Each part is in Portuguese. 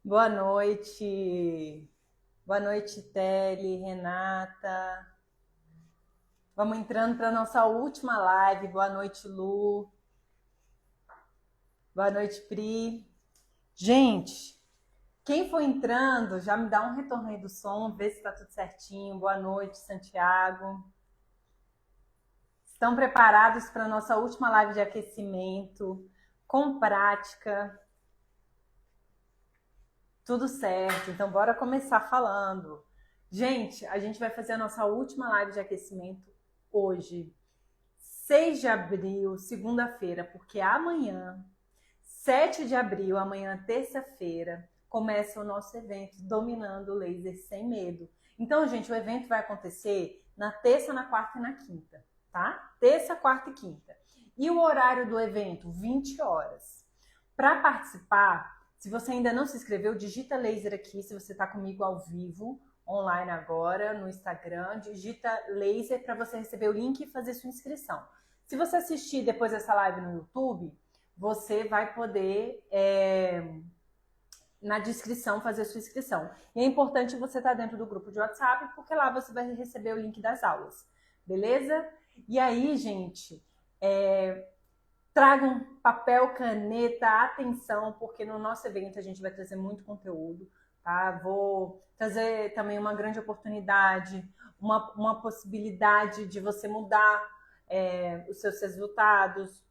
Boa noite. Boa noite, Teli, Renata. Vamos entrando para a nossa última live. Boa noite, Lu. Boa noite, Pri. Gente, quem for entrando, já me dá um retorno aí do som, vê se está tudo certinho. Boa noite, Santiago. Estão preparados para a nossa última live de aquecimento, com prática? Tudo certo, então bora começar falando. Gente, a gente vai fazer a nossa última live de aquecimento hoje, 6 de abril, segunda-feira, porque amanhã, 7 de abril, amanhã, terça-feira, começa o nosso evento Dominando o Laser Sem Medo. Então, gente, o evento vai acontecer na terça, na quarta e na quinta, tá? Terça, quarta e quinta. E o horário do evento, 20 horas. Para participar, se você ainda não se inscreveu, digita laser aqui, se você está comigo ao vivo, online agora, no Instagram, digita laser para você receber o link e fazer sua inscrição. Se você assistir depois dessa live no YouTube, você vai poder, na descrição, fazer sua inscrição. E é importante você estar dentro do grupo de WhatsApp, porque lá você vai receber o link das aulas, beleza? E aí, gente, tragam papel, caneta, atenção, porque no nosso evento a gente vai trazer muito conteúdo, tá? Vou trazer também uma grande oportunidade, uma possibilidade de você mudar os seus resultados,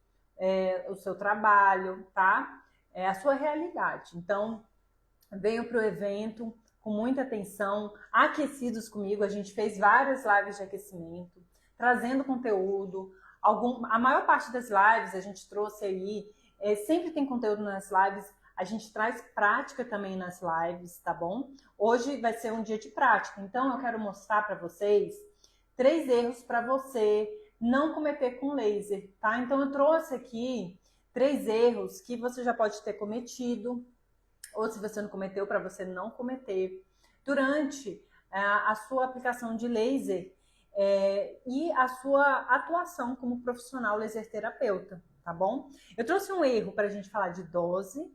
o seu trabalho, tá? É a sua realidade. Então, venham para o evento com muita atenção, aquecidos comigo. A gente fez várias lives de aquecimento, trazendo conteúdo. A maior parte das lives a gente trouxe aí, sempre tem conteúdo nas lives, a gente traz prática também nas lives, tá bom? Hoje vai ser um dia de prática, então eu quero mostrar para vocês 3 erros para você não cometer com laser, tá? Então eu trouxe aqui 3 erros que você já pode ter cometido, ou se você não cometeu, para você não cometer durante a sua aplicação de laser e a sua atuação como profissional laser terapeuta, tá bom? Eu trouxe um erro para a gente falar de dose,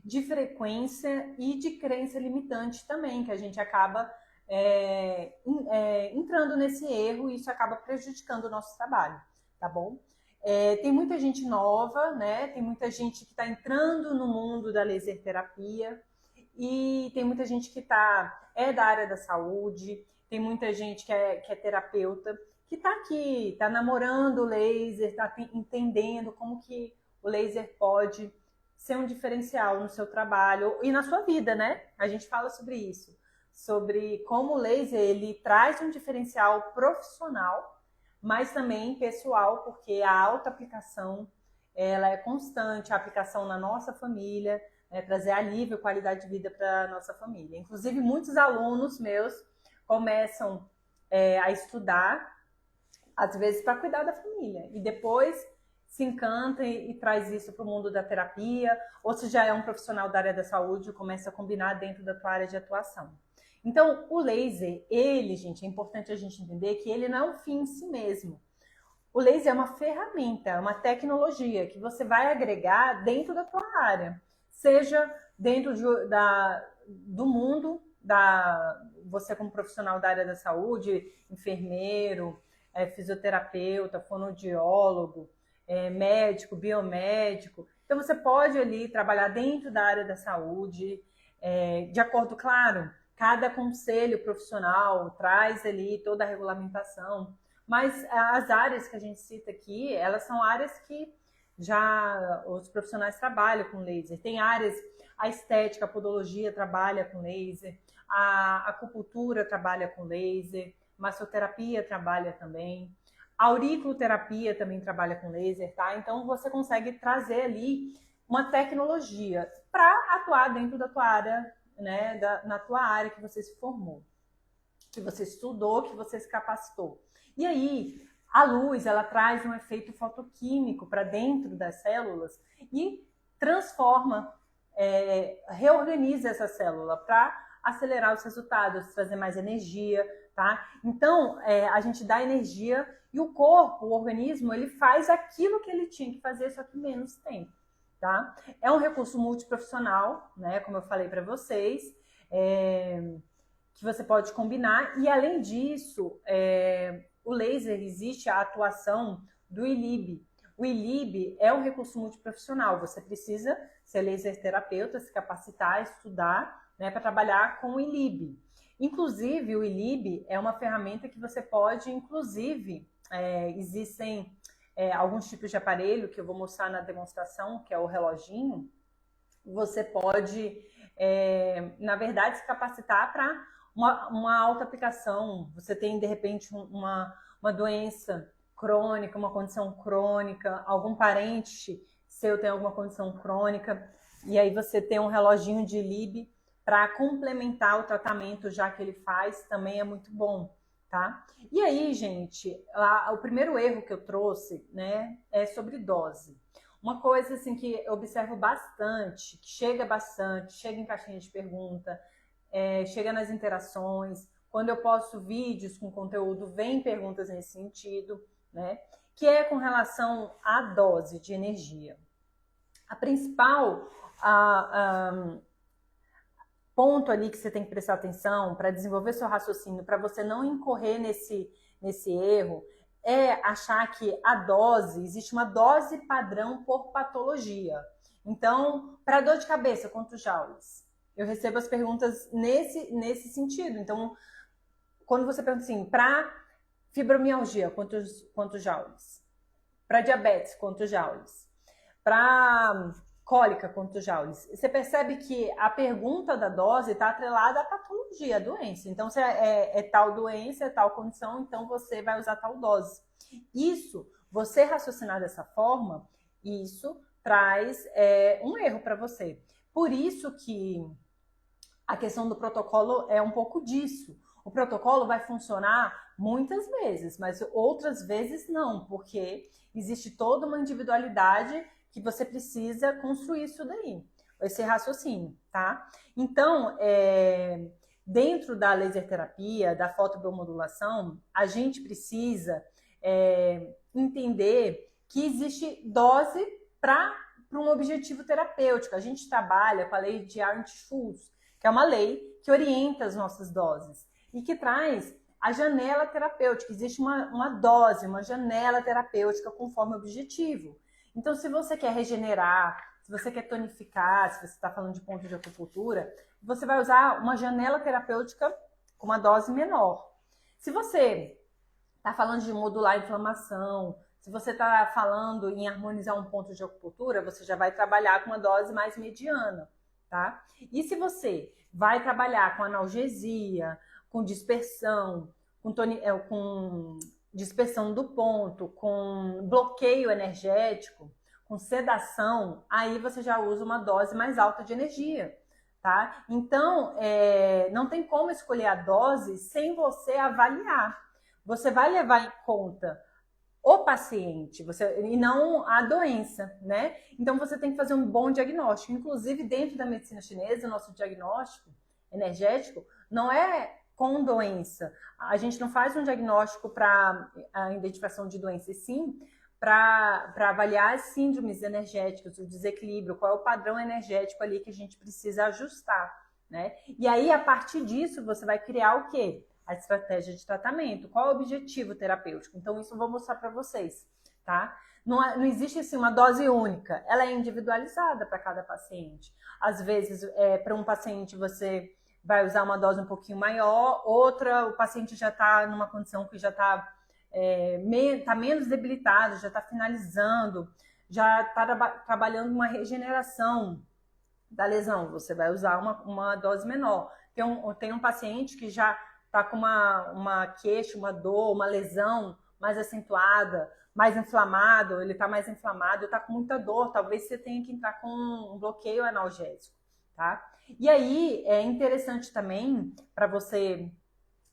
de frequência e de crença limitante também, que a gente acaba entrando nesse erro e isso acaba prejudicando o nosso trabalho, tá bom? Tem muita gente nova, né? Tem muita gente que está entrando no mundo da laser terapia e tem muita gente que é da área da saúde, tem muita gente que é terapeuta, que está aqui, está namorando o laser, está entendendo como que o laser pode ser um diferencial no seu trabalho e na sua vida, né? A gente fala sobre isso, sobre como o laser ele traz um diferencial profissional, mas também pessoal, porque a autoaplicação ela é constante, a aplicação na nossa família, trazer alívio, qualidade de vida para a nossa família. Inclusive, muitos alunos meus começam a estudar, às vezes, para cuidar da família, e depois se encanta e traz isso para o mundo da terapia, ou se já é um profissional da área da saúde, começa a combinar dentro da tua área de atuação. Então, o laser, gente, é importante a gente entender que ele não é um fim em si mesmo. O laser é uma ferramenta, é uma tecnologia que você vai agregar dentro da tua área, seja dentro do mundo você como profissional da área da saúde, enfermeiro, fisioterapeuta, fonoaudiólogo, médico, biomédico. Então você pode ali trabalhar dentro da área da saúde, de acordo, claro, cada conselho profissional traz ali toda a regulamentação, mas as áreas que a gente cita aqui, elas são áreas que já os profissionais trabalham com laser. Tem áreas, a estética, a podologia trabalha com laser, a acupuntura trabalha com laser, massoterapia trabalha também, a auriculoterapia também trabalha com laser, tá? Então você consegue trazer ali uma tecnologia para atuar dentro da tua área, né? Na tua área que você se formou, que você estudou, que você se capacitou. E aí, a luz, ela traz um efeito fotoquímico para dentro das células e transforma, reorganiza essa célula para acelerar os resultados, trazer mais energia, tá? Então, a gente dá energia e o corpo, o organismo, ele faz aquilo que ele tinha que fazer, só que menos tempo, tá? É um recurso multiprofissional, né? Como eu falei para vocês, que você pode combinar. E além disso, o laser existe a atuação do ILIB. O ILIB é um recurso multiprofissional. Você precisa ser laser terapeuta, se capacitar, estudar, né, para trabalhar com o ILIB. Inclusive, o ILIB é uma ferramenta que você pode, inclusive, existem alguns tipos de aparelho que eu vou mostrar na demonstração, que é o reloginho. Você pode, na verdade, se capacitar para uma auto-aplicação. Você tem, de repente, uma doença crônica, uma condição crônica, algum parente seu tem alguma condição crônica, e aí você tem um reloginho de ILIB para complementar o tratamento, já que ele faz, também é muito bom, tá? E aí, gente, o primeiro erro que eu trouxe, né, é sobre dose. Uma coisa assim que eu observo bastante, que chega em caixinha de pergunta, chega nas interações, quando eu posto vídeos com conteúdo, vem perguntas nesse sentido, né? Que é com relação à dose de energia. A principal ponto ali que você tem que prestar atenção para desenvolver seu raciocínio, para você não incorrer nesse erro, é achar que a dose, existe uma dose padrão por patologia. Então, para dor de cabeça, quantos joules? Eu recebo as perguntas nesse sentido. Então, quando você pergunta assim, para fibromialgia, quantos joules? Para diabetes, quantos joules? Para cólica, quantos joules? Você percebe que a pergunta da dose está atrelada à patologia, à doença. Então, se é tal doença, é tal condição, então você vai usar tal dose. Isso, você raciocinar dessa forma, isso traz um erro para você. Por isso que a questão do protocolo é um pouco disso. O protocolo vai funcionar muitas vezes, mas outras vezes não, porque existe toda uma individualidade que você precisa construir isso daí, esse raciocínio, tá? Então, dentro da laser terapia, da fotobiomodulação, a gente precisa entender que existe dose para um objetivo terapêutico. A gente trabalha com a lei de Arendt-Schultz, que é uma lei que orienta as nossas doses e que traz a janela terapêutica. Existe uma dose, uma janela terapêutica conforme o objetivo. Então, se você quer regenerar, se você quer tonificar, se você está falando de ponto de acupuntura, você vai usar uma janela terapêutica com uma dose menor. Se você está falando de modular a inflamação, se você está falando em harmonizar um ponto de acupuntura, você já vai trabalhar com uma dose mais mediana, tá? E se você vai trabalhar com analgesia, com dispersão, com dispersão do ponto, com bloqueio energético, com sedação, aí você já usa uma dose mais alta de energia, tá? Então, não tem como escolher a dose sem você avaliar. Você vai levar em conta o paciente, e não a doença, né? Então, você tem que fazer um bom diagnóstico. Inclusive, dentro da medicina chinesa, o nosso diagnóstico energético não é com doença. A gente não faz um diagnóstico para a identificação de doença, e sim para avaliar as síndromes energéticas, o desequilíbrio, qual é o padrão energético ali que a gente precisa ajustar, né? E aí, a partir disso, você vai criar o quê? A estratégia de tratamento. Qual é o objetivo terapêutico? Então, isso eu vou mostrar para vocês, tá? Não existe assim uma dose única, ela é individualizada para cada paciente. Às vezes, para um paciente você vai usar uma dose um pouquinho maior, outra, o paciente já está numa condição que já está menos debilitado, já está finalizando, já está trabalhando uma regeneração da lesão, você vai usar uma dose menor. Tem um paciente que já está com uma queixa, uma dor, uma lesão mais acentuada, mais inflamado, ele está mais inflamado, está com muita dor, talvez você tenha que entrar com um bloqueio analgésico, tá? E aí é interessante também para você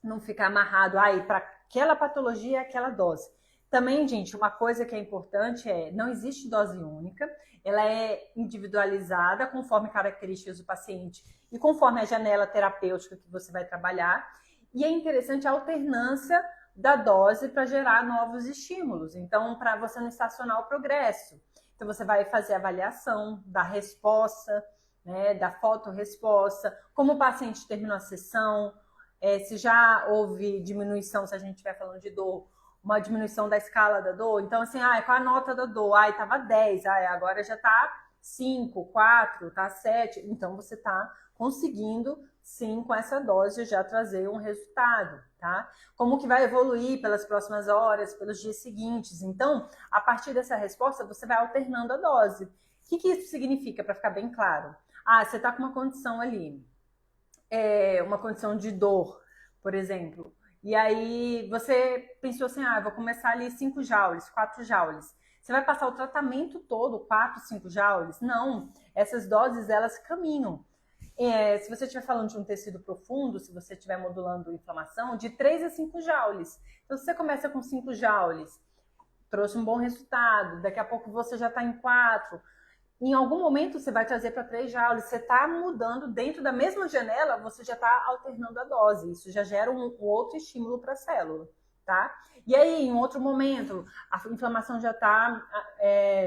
não ficar amarrado para aquela patologia, aquela dose. Também, gente, uma coisa que é importante não existe dose única, ela é individualizada conforme características do paciente e conforme a janela terapêutica que você vai trabalhar. E é interessante a alternância da dose para gerar novos estímulos. Então, para você não estacionar o progresso. Então, Então, você vai fazer a avaliação da resposta, né, da fotorresposta, como o paciente terminou a sessão, se já houve diminuição, se a gente estiver falando de dor, uma diminuição da escala da dor. Então, assim, qual a nota da dor? Estava 10, agora já está 5, 4, tá 7. Então, você está conseguindo, sim, com essa dose já trazer um resultado, tá? Como que vai evoluir pelas próximas horas, pelos dias seguintes. Então, a partir dessa resposta, você vai alternando a dose. O que isso significa, para ficar bem claro? Você está com uma condição ali, uma condição de dor, por exemplo, e aí você pensou assim, vou começar ali 5 joules, 4 joules. Você vai passar o tratamento todo, 4, 5 joules? Não, essas doses, elas caminham. Se você estiver falando de um tecido profundo, se você estiver modulando inflamação, de 3 a 5 joules. Então, se você começa com 5 joules, trouxe um bom resultado, daqui a pouco você já está em 4, em algum momento você vai trazer para 3 joules, você está mudando dentro da mesma janela, você já está alternando a dose, isso já gera um outro estímulo para a célula, tá? E aí, em outro momento, a inflamação já está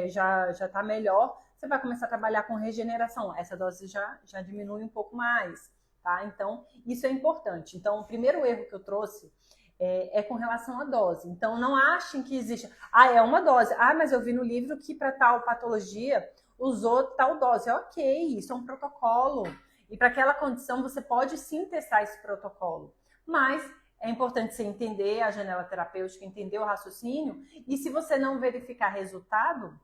já tá melhor, você vai começar a trabalhar com regeneração, essa dose já diminui um pouco mais, tá? Então, isso é importante. Então, o primeiro erro que eu trouxe é com relação à dose. Então, não achem que existe, é uma dose, mas eu vi no livro que para tal patologia usou tal dose. Ok, isso é um protocolo. E para aquela condição, você pode sim testar esse protocolo. Mas é importante você entender a janela terapêutica, entender o raciocínio. E se você não verificar resultado,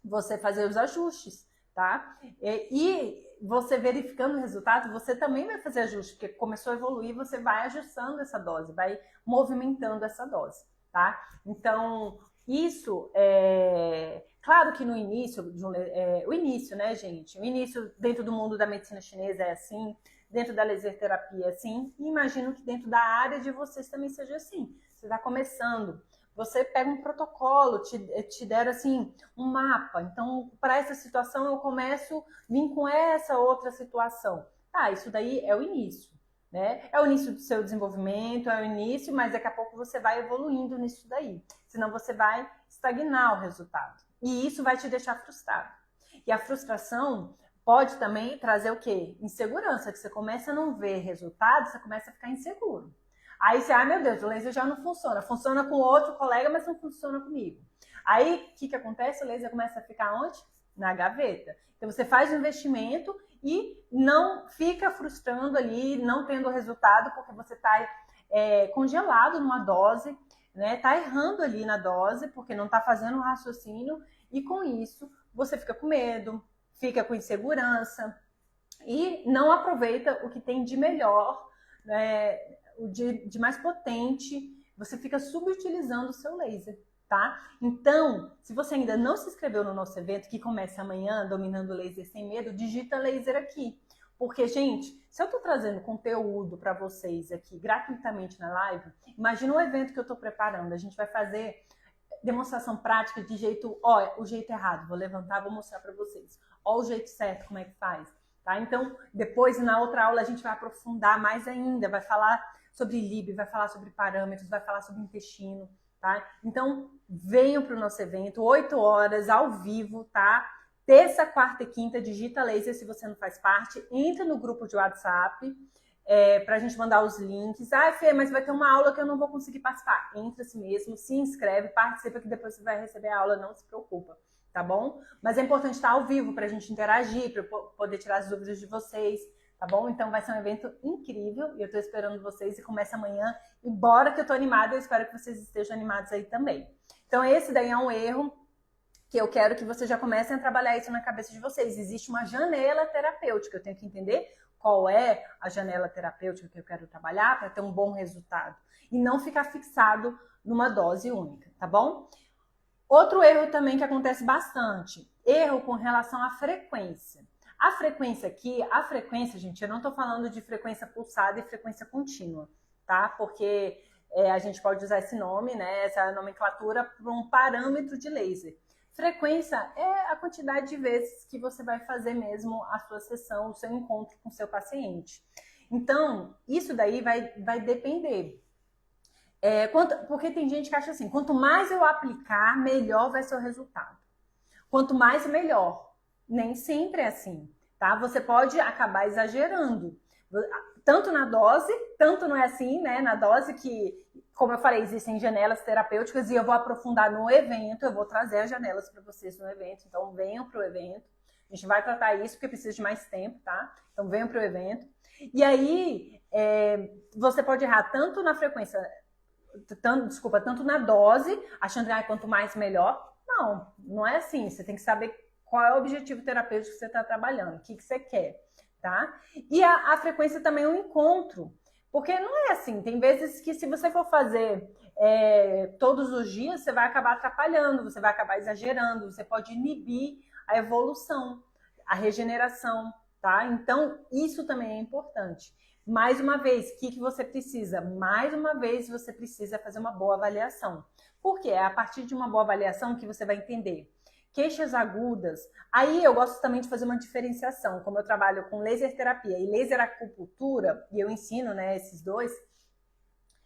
você fazer os ajustes, tá? E você verificando o resultado, você também vai fazer ajuste, porque começou a evoluir, você vai ajustando essa dose, vai movimentando essa dose, tá? Então, isso claro que no início, o início, né, gente? O início dentro do mundo da medicina chinesa é assim, dentro da laser terapia é assim, e imagino que dentro da área de vocês também seja assim. Você está começando, você pega um protocolo, te deram assim um mapa. Então, para essa situação eu começo a vir com essa outra situação. Isso daí é o início, né? É o início do seu desenvolvimento, é o início, mas daqui a pouco você vai evoluindo nisso daí. Senão você vai estagnar o resultado. E isso vai te deixar frustrado. E a frustração pode também trazer o quê? Insegurança, que você começa a não ver resultado, você começa a ficar inseguro. Aí você, meu Deus, o laser já não funciona. Funciona com outro colega, mas não funciona comigo. Aí, o que acontece? O laser começa a ficar onde? Na gaveta. Então, você faz o investimento e não fica frustrando ali, não tendo resultado, porque você está congelado numa dose, né? Tá errando ali na dose, porque não está fazendo um raciocínio, e com isso, você fica com medo, fica com insegurança, e não aproveita o que tem de melhor, de mais potente, você fica subutilizando o seu laser, tá? Então, se você ainda não se inscreveu no nosso evento, que começa amanhã, Dominando o Laser Sem Medo, digita laser aqui. Porque, gente, se eu tô trazendo conteúdo para vocês aqui gratuitamente na live, imagina o evento que eu tô preparando. A gente vai fazer demonstração prática de jeito, o jeito errado. Vou levantar, vou mostrar para vocês. O jeito certo, como é que faz. Tá? Então, depois, na outra aula, a gente vai aprofundar mais ainda, vai falar sobre Lib, vai falar sobre parâmetros, vai falar sobre intestino, tá? Então, venham para o nosso evento, 8 horas, ao vivo, tá? Terça, quarta e quinta, digita laser se você não faz parte, entra no grupo de WhatsApp, para a gente mandar os links. Fê, mas vai ter uma aula que eu não vou conseguir participar. Entra-se mesmo, se inscreve, participa, que depois você vai receber a aula, não se preocupa. Tá bom? Mas é importante estar ao vivo para a gente interagir, para poder tirar as dúvidas de vocês, tá bom? Então vai ser um evento incrível e eu tô esperando vocês e começa amanhã. E bora que eu tô animada, eu espero que vocês estejam animados aí também. Então esse daí é um erro que eu quero que vocês já comecem a trabalhar isso na cabeça de vocês. Existe uma janela terapêutica, eu tenho que entender qual é a janela terapêutica que eu quero trabalhar para ter um bom resultado. E não ficar fixado numa dose única, tá bom? Outro erro também que acontece bastante, erro com relação à frequência. A frequência aqui, gente, eu não tô falando de frequência pulsada e frequência contínua, tá? Porque a gente pode usar esse nome, né, essa nomenclatura para um parâmetro de laser. Frequência é a quantidade de vezes que você vai fazer mesmo a sua sessão, o seu encontro com o seu paciente. Então, isso daí vai depender. Porque tem gente que acha assim, quanto mais eu aplicar, melhor vai ser o resultado. Quanto mais, melhor. Nem sempre é assim, tá? Você pode acabar exagerando. Tanto na dose, tanto não é assim, né? Na dose que, como eu falei, existem janelas terapêuticas e eu vou aprofundar no evento, eu vou trazer as janelas para vocês no evento, então venham para o evento. A gente vai tratar isso porque precisa de mais tempo, tá? Então venham para o evento. E aí, você pode errar tanto na frequência, tanto na dose, achando que quanto mais melhor. Não, não é assim. Você tem que saber qual é o objetivo terapêutico que você está trabalhando, o que você quer, tá? E a frequência também é um encontro, porque não é assim. Tem vezes que se você for fazer todos os dias, você vai acabar atrapalhando, você vai acabar exagerando, você pode inibir a evolução, a regeneração, tá? Então, isso também é importante. Mais uma vez, o que você precisa? Mais uma vez, você precisa fazer uma boa avaliação. Por quê? É a partir de uma boa avaliação que você vai entender queixas agudas. Aí eu gosto também de fazer uma diferenciação. Como eu trabalho com laser terapia e laser acupuntura, e eu ensino, né, esses dois,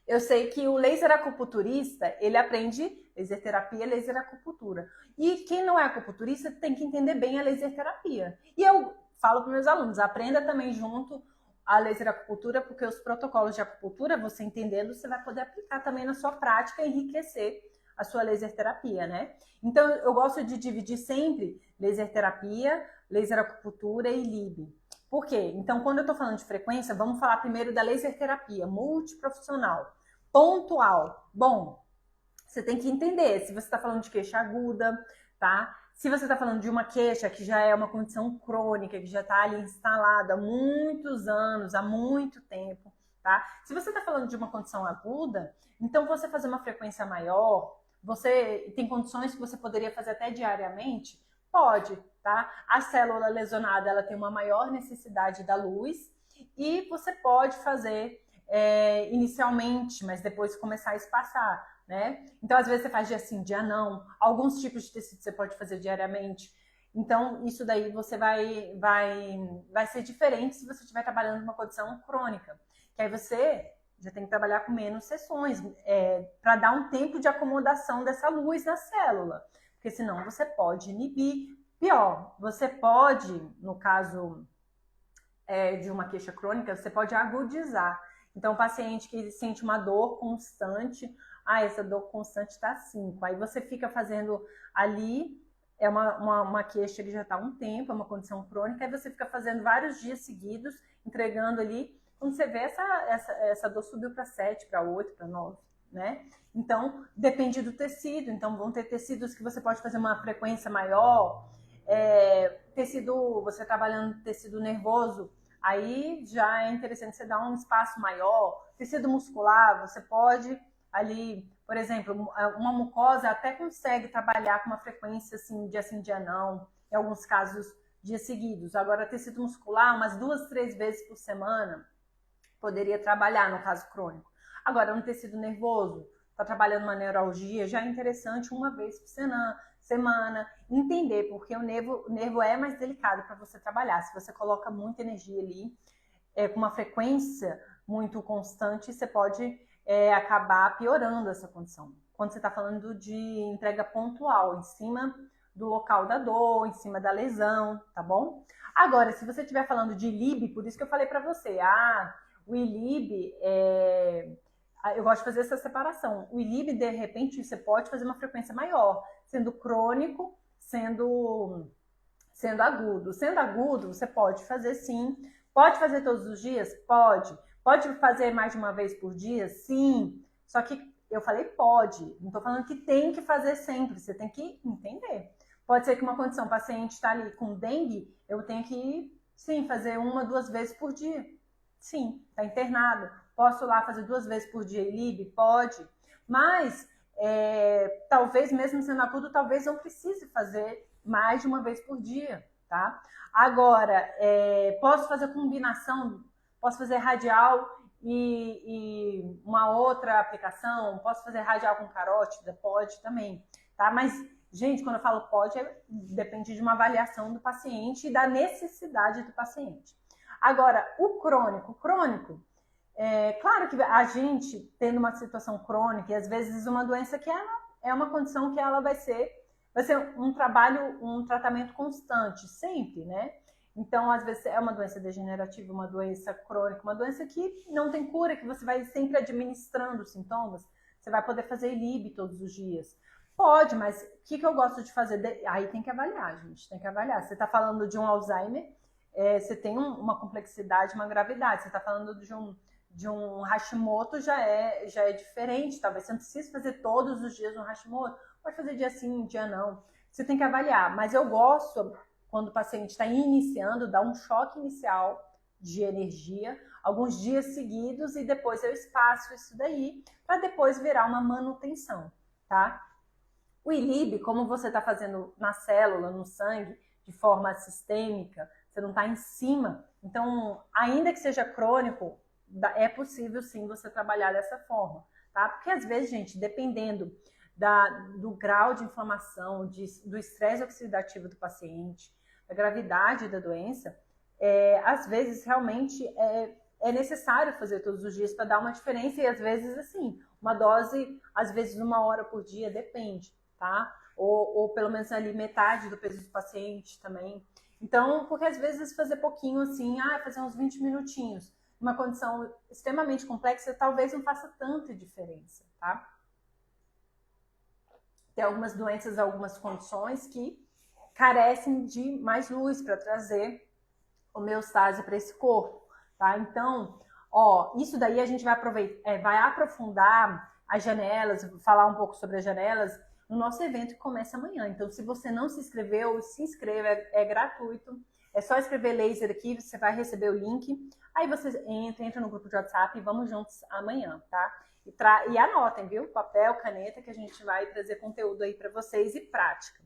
eu sei que o laser acupunturista, ele aprende laser terapia e laser acupuntura. E quem não é acupunturista tem que entender bem a laser terapia. E eu falo para meus alunos, aprenda também junto a laser acupuntura, porque os protocolos de acupuntura, você entendendo, você vai poder aplicar também na sua prática e enriquecer a sua laser terapia, né? Então, eu gosto de dividir sempre laser terapia, laser acupuntura e LIB. Por quê? Então, quando eu tô falando de frequência, vamos falar primeiro da laser terapia, multiprofissional, pontual. Bom, você tem que entender se você está falando de queixa aguda, tá? Se você está falando de uma queixa que já é uma condição crônica, que já está ali instalada há muitos anos, há muito tempo, tá? Se você está falando de uma condição aguda, então você fazer uma frequência maior, você tem condições que você poderia fazer até diariamente? Pode, tá? A célula lesionada, ela tem uma maior necessidade da luz e você pode fazer inicialmente, mas depois começar a espaçar, né? Então, às vezes você faz dia sim, dia não. Alguns tipos de tecido você pode fazer diariamente. Então, isso daí você vai ser diferente se você estiver trabalhando numa condição crônica. Que aí você já tem que trabalhar com menos sessões, para dar um tempo de acomodação dessa luz na célula. Porque senão você pode inibir. Pior, você pode, no caso de uma queixa crônica, você pode agudizar. Então, o paciente que sente uma dor constante, essa dor constante está 5. Aí você fica fazendo ali, é uma queixa que já está há um tempo, é uma condição crônica, aí você fica fazendo vários dias seguidos, entregando ali. Quando você vê, essa dor subiu para 7, para 8, para 9, né? Então, depende do tecido. Então, vão ter tecidos que você pode fazer uma frequência maior. Você trabalhando tecido nervoso, aí já é interessante você dar um espaço maior. Tecido muscular, você pode ali, por exemplo, uma mucosa até consegue trabalhar com uma frequência assim, dia não, em alguns casos, dias seguidos. Agora, tecido muscular, umas 2, 3 vezes por semana, poderia trabalhar no caso crônico. Agora, no tecido nervoso, está trabalhando uma neuralgia, já é interessante uma vez por semana, entender, porque o nervo é mais delicado para você trabalhar. Se você coloca muita energia ali, com uma frequência muito constante, você pode acabar piorando essa condição. Quando você está falando de entrega pontual, em cima do local da dor, em cima da lesão, tá bom? Agora, se você estiver falando de ILIB, por isso que eu falei para você, o ILIB eu gosto de fazer essa separação. O ILIB, de repente, você pode fazer uma frequência maior, sendo crônico, sendo agudo. Sendo agudo, você pode fazer sim. Pode fazer todos os dias? Pode. Pode fazer mais de uma vez por dia? Sim. Só que eu falei pode. Não estou falando que tem que fazer sempre. Você tem que entender. Pode ser que uma condição, o paciente está ali com dengue, eu tenho que, sim, fazer 1, 2 vezes por dia. Sim, está internado. Posso lá fazer 2 vezes por dia ILIB? Pode. Mas, talvez, mesmo sendo agudo, talvez eu precise fazer mais de uma vez por dia, tá? Agora, posso fazer combinação, posso fazer radial e uma outra aplicação, posso fazer radial com carótida? Pode também, tá? Mas, gente, quando eu falo pode, depende de uma avaliação do paciente e da necessidade do paciente. Agora, o crônico, claro que a gente tendo uma situação crônica, e às vezes uma doença que é uma condição que ela vai ser vai ser um trabalho, um tratamento constante, sempre, né? Então, às vezes, é uma doença degenerativa, uma doença crônica, uma doença que não tem cura, que você vai sempre administrando os sintomas. Você vai poder fazer ILIB todos os dias. Pode, mas o que eu gosto de fazer? Aí tem que avaliar, gente, tem que avaliar. Você está falando de um Alzheimer, você tem uma complexidade, uma gravidade. Você está falando de um Hashimoto, já é diferente. Talvez você não precise fazer todos os dias um Hashimoto. Pode fazer dia sim, dia não. Você tem que avaliar. Mas eu gosto, quando o paciente está iniciando, dar um choque inicial de energia, alguns dias seguidos, e depois eu espaço isso daí, para depois virar uma manutenção, tá? O ILIB, como você está fazendo na célula, no sangue, de forma sistêmica, você não está em cima. Então, ainda que seja crônico, é possível sim você trabalhar dessa forma, tá? Porque às vezes, gente, dependendo do grau de inflamação, do estresse oxidativo do paciente, da gravidade da doença, às vezes realmente é necessário fazer todos os dias para dar uma diferença, e às vezes assim, uma dose, às vezes 1 hora por dia, depende, tá? Ou pelo menos ali metade do peso do paciente também. Então, porque às vezes fazer pouquinho assim, fazer uns 20 minutinhos, uma condição extremamente complexa, talvez não faça tanta diferença, tá? Tem algumas doenças, algumas condições que carecem de mais luz para trazer homeostase para esse corpo, tá? Então, isso daí a gente vai vai aprofundar as janelas, falar um pouco sobre as janelas no nosso evento que começa amanhã. Então, se você não se inscreveu, se inscreva, é gratuito. É só escrever laser aqui, você vai receber o link. Aí você entra no grupo de WhatsApp e vamos juntos amanhã, tá? E anotem, viu? Papel, caneta, que a gente vai trazer conteúdo aí para vocês e prática.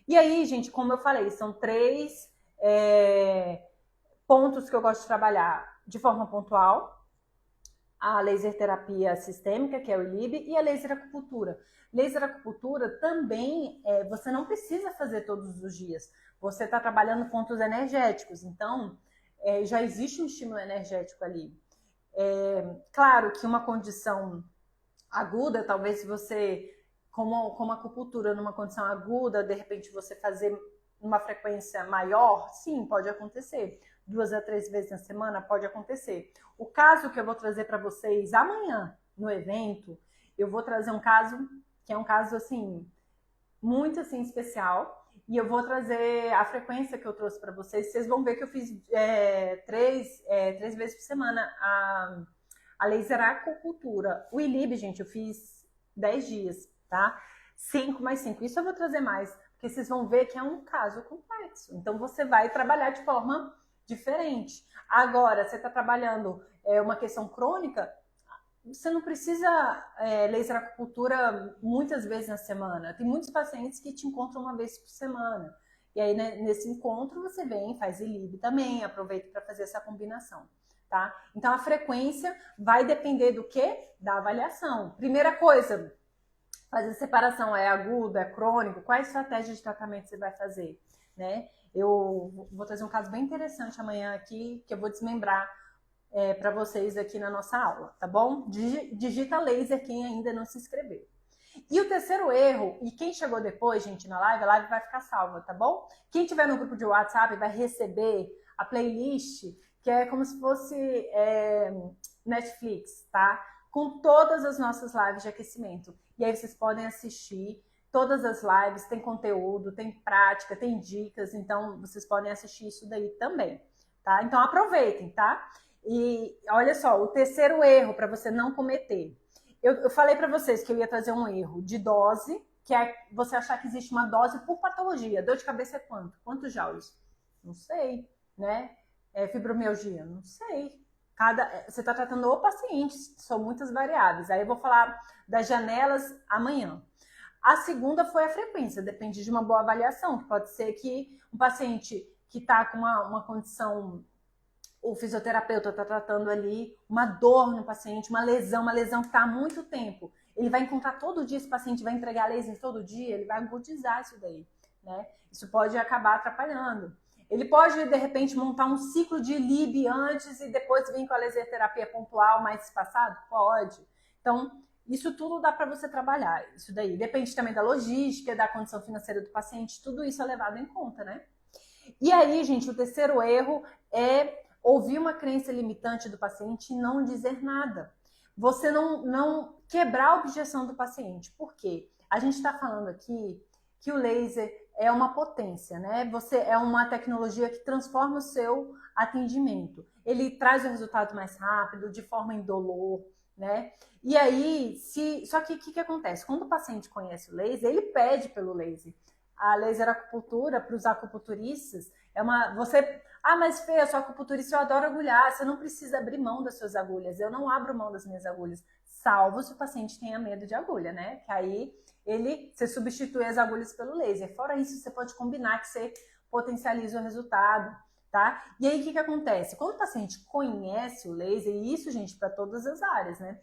E aí, gente, como eu falei, são 3 pontos que eu gosto de trabalhar de forma pontual. A laser terapia sistêmica, que é o ILIB, e a laser acupuntura. Laser acupuntura também, você não precisa fazer todos os dias. Você está trabalhando pontos energéticos, então já existe um estímulo energético ali. Claro que uma condição aguda, talvez você, como acupuntura numa condição aguda, de repente você fazer uma frequência maior, sim, pode acontecer. 2 a 3 vezes na semana pode acontecer. O caso que eu vou trazer para vocês amanhã no evento, eu vou trazer um caso que é um caso assim muito assim especial, e eu vou trazer a frequência que eu trouxe para vocês. Vocês vão ver que eu fiz 3 vezes por semana a laser acupuntura. O ILIB, gente, eu fiz 10 dias, tá? 5 mais 5. Isso eu vou trazer mais, porque vocês vão ver que é um caso complexo. Então você vai trabalhar de forma diferente. Agora, você está trabalhando uma questão crônica, você não precisa laser acupuntura muitas vezes na semana. Tem muitos pacientes que te encontram 1 vez por semana. E aí, né, nesse encontro, você vem, faz ILIB também, aproveita para fazer essa combinação, tá? Então, a frequência vai depender do quê? Da avaliação. Primeira coisa, fazer separação, é agudo, é crônico, qual estratégia de tratamento você vai fazer, né? Eu vou trazer um caso bem interessante amanhã aqui, que eu vou desmembrar para vocês aqui na nossa aula, tá bom? Digita laser quem ainda não se inscreveu. E o terceiro erro, e quem chegou depois, gente, na live, a live vai ficar salva, tá bom? Quem tiver no grupo de WhatsApp vai receber a playlist, que é como se fosse Netflix, tá? Com todas as nossas lives de aquecimento. E aí vocês podem assistir todas as lives, tem conteúdo, tem prática, tem dicas, então vocês podem assistir isso daí também, tá? Então aproveitem, tá? E olha só, o terceiro erro para você não cometer. Eu falei para vocês que eu ia trazer um erro de dose, que é você achar que existe uma dose por patologia. Dor de cabeça é quanto? Quantos joules? Não sei, né? Fibromialgia? Não sei. Você está tratando o paciente, são muitas variáveis. Aí eu vou falar das janelas amanhã. A segunda foi a frequência, depende de uma boa avaliação, que pode ser que um paciente que está com uma condição, o fisioterapeuta está tratando ali uma dor no paciente, uma lesão que está há muito tempo. Ele vai encontrar todo dia esse paciente, vai entregar laser todo dia, ele vai agudizar isso daí, né? Isso pode acabar atrapalhando. Ele pode, de repente, montar um ciclo de ILIB antes e depois vir com a laser terapia pontual mais espaçado? Pode. Então, Isso tudo dá para você trabalhar. Isso daí depende também da logística, da condição financeira do paciente, tudo isso é levado em conta, né? E aí, gente, o terceiro erro é ouvir uma crença limitante do paciente e não dizer nada. Você não quebrar a objeção do paciente. Por quê? A gente está falando aqui que o laser é uma potência, né? Você é uma tecnologia que transforma o seu atendimento. Ele traz o resultado mais rápido, de forma indolor, né? E aí, só que o que acontece? Quando o paciente conhece o laser, ele pede pelo laser. A laser acupuntura, para os acupunturistas, mas Fê, eu sou acupunturista, eu adoro agulhar, você não precisa abrir mão das suas agulhas, eu não abro mão das minhas agulhas, salvo se o paciente tenha medo de agulha, né? Que aí você substitui as agulhas pelo laser. Fora isso, você pode combinar que você potencializa o resultado, tá? E aí, o que acontece? Quando o paciente conhece o laser, e isso, gente, para todas as áreas, né?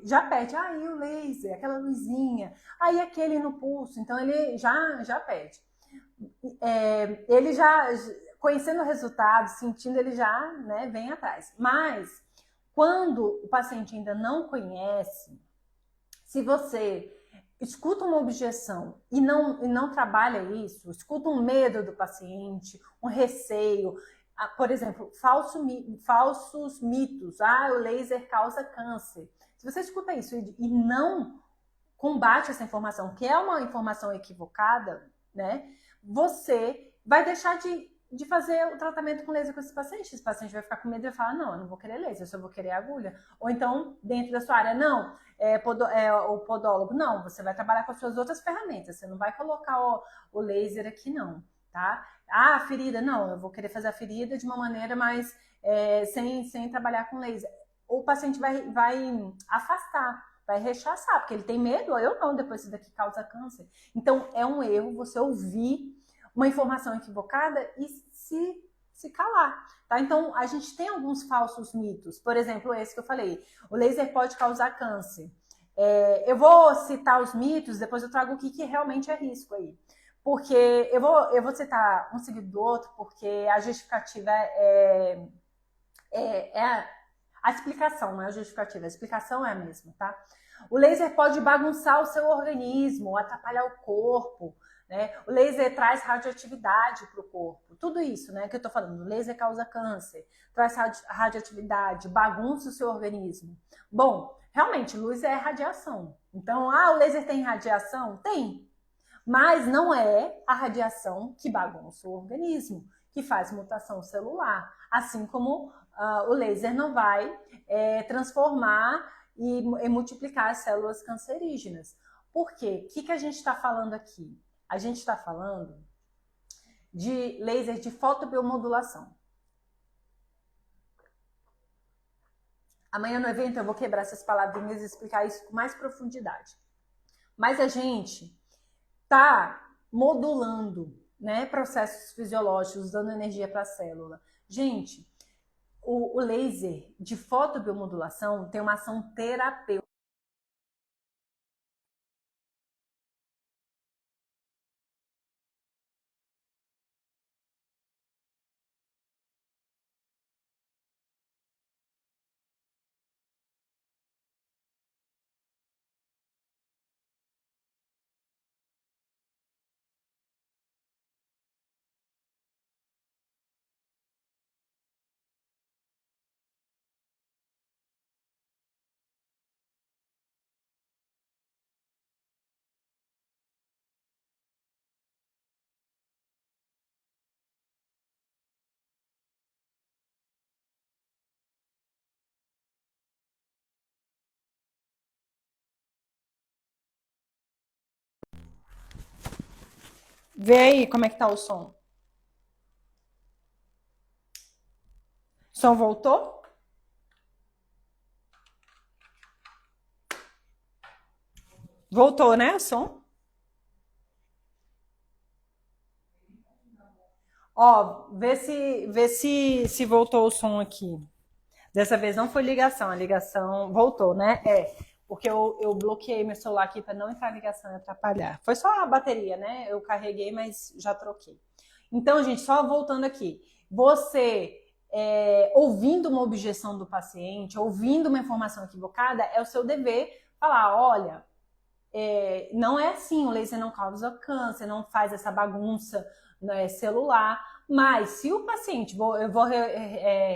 Já pede, o laser, aquela luzinha, aquele no pulso, então ele já pede. Ele já, conhecendo o resultado, sentindo, ele já, né, vem atrás. Mas, quando o paciente ainda não conhece, se você escuta uma objeção e não trabalha isso, escuta um medo do paciente, um receio, por exemplo, falsos mitos, o laser causa câncer. Se você escuta isso e não combate essa informação, que é uma informação equivocada, né, você vai deixar de fazer o tratamento com laser com esse paciente. Esse paciente vai ficar com medo e vai falar, não, eu não vou querer laser, eu só vou querer agulha. Ou então, dentro da sua área, não, o podólogo, não, você vai trabalhar com as suas outras ferramentas, você não vai colocar o laser aqui não, tá? A ferida, não, eu vou querer fazer a ferida de uma maneira mais, sem trabalhar com laser. O paciente vai afastar, vai rechaçar, porque ele tem medo, eu não, depois isso daqui causa câncer. Então, é um erro você ouvir uma informação equivocada e se calar, tá? Então, a gente tem alguns falsos mitos, por exemplo, esse que eu falei, o laser pode causar câncer. Eu vou citar os mitos, depois eu trago o que realmente é risco aí. Porque eu vou citar um seguido do outro, porque a justificativa a explicação, não é a justificativa, a explicação é a mesma, tá? O laser pode bagunçar o seu organismo, atrapalhar o corpo, né? O laser traz radioatividade para o corpo, tudo isso, né, que eu tô falando. O laser causa câncer, traz radioatividade, bagunça o seu organismo. Bom, realmente, luz é radiação. Então, o laser tem radiação? Tem. Mas não é a radiação que bagunça o organismo, que faz mutação celular. Assim como o laser não vai transformar e multiplicar as células cancerígenas. Por quê? O que a gente está falando aqui? A gente está falando de laser de fotobiomodulação. Amanhã no evento eu vou quebrar essas palavrinhas e explicar isso com mais profundidade. Mas a gente está modulando, né, processos fisiológicos, dando energia para a célula. Gente, o laser de fotobiomodulação tem uma ação terapêutica. Vê aí como é que tá o som. O som voltou? Voltou, né, o som? Ó, vê se voltou o som aqui. Dessa vez não foi ligação, a ligação voltou, né? Porque eu bloqueei meu celular aqui para não entrar ligação e atrapalhar. Foi só a bateria, né? Eu carreguei, mas já troquei. Então, gente, só voltando aqui. Você ouvindo uma objeção do paciente, ouvindo uma informação equivocada, é o seu dever falar, olha, não é assim, o laser não causa câncer, não faz essa bagunça, né, celular, mas se o paciente, eu vou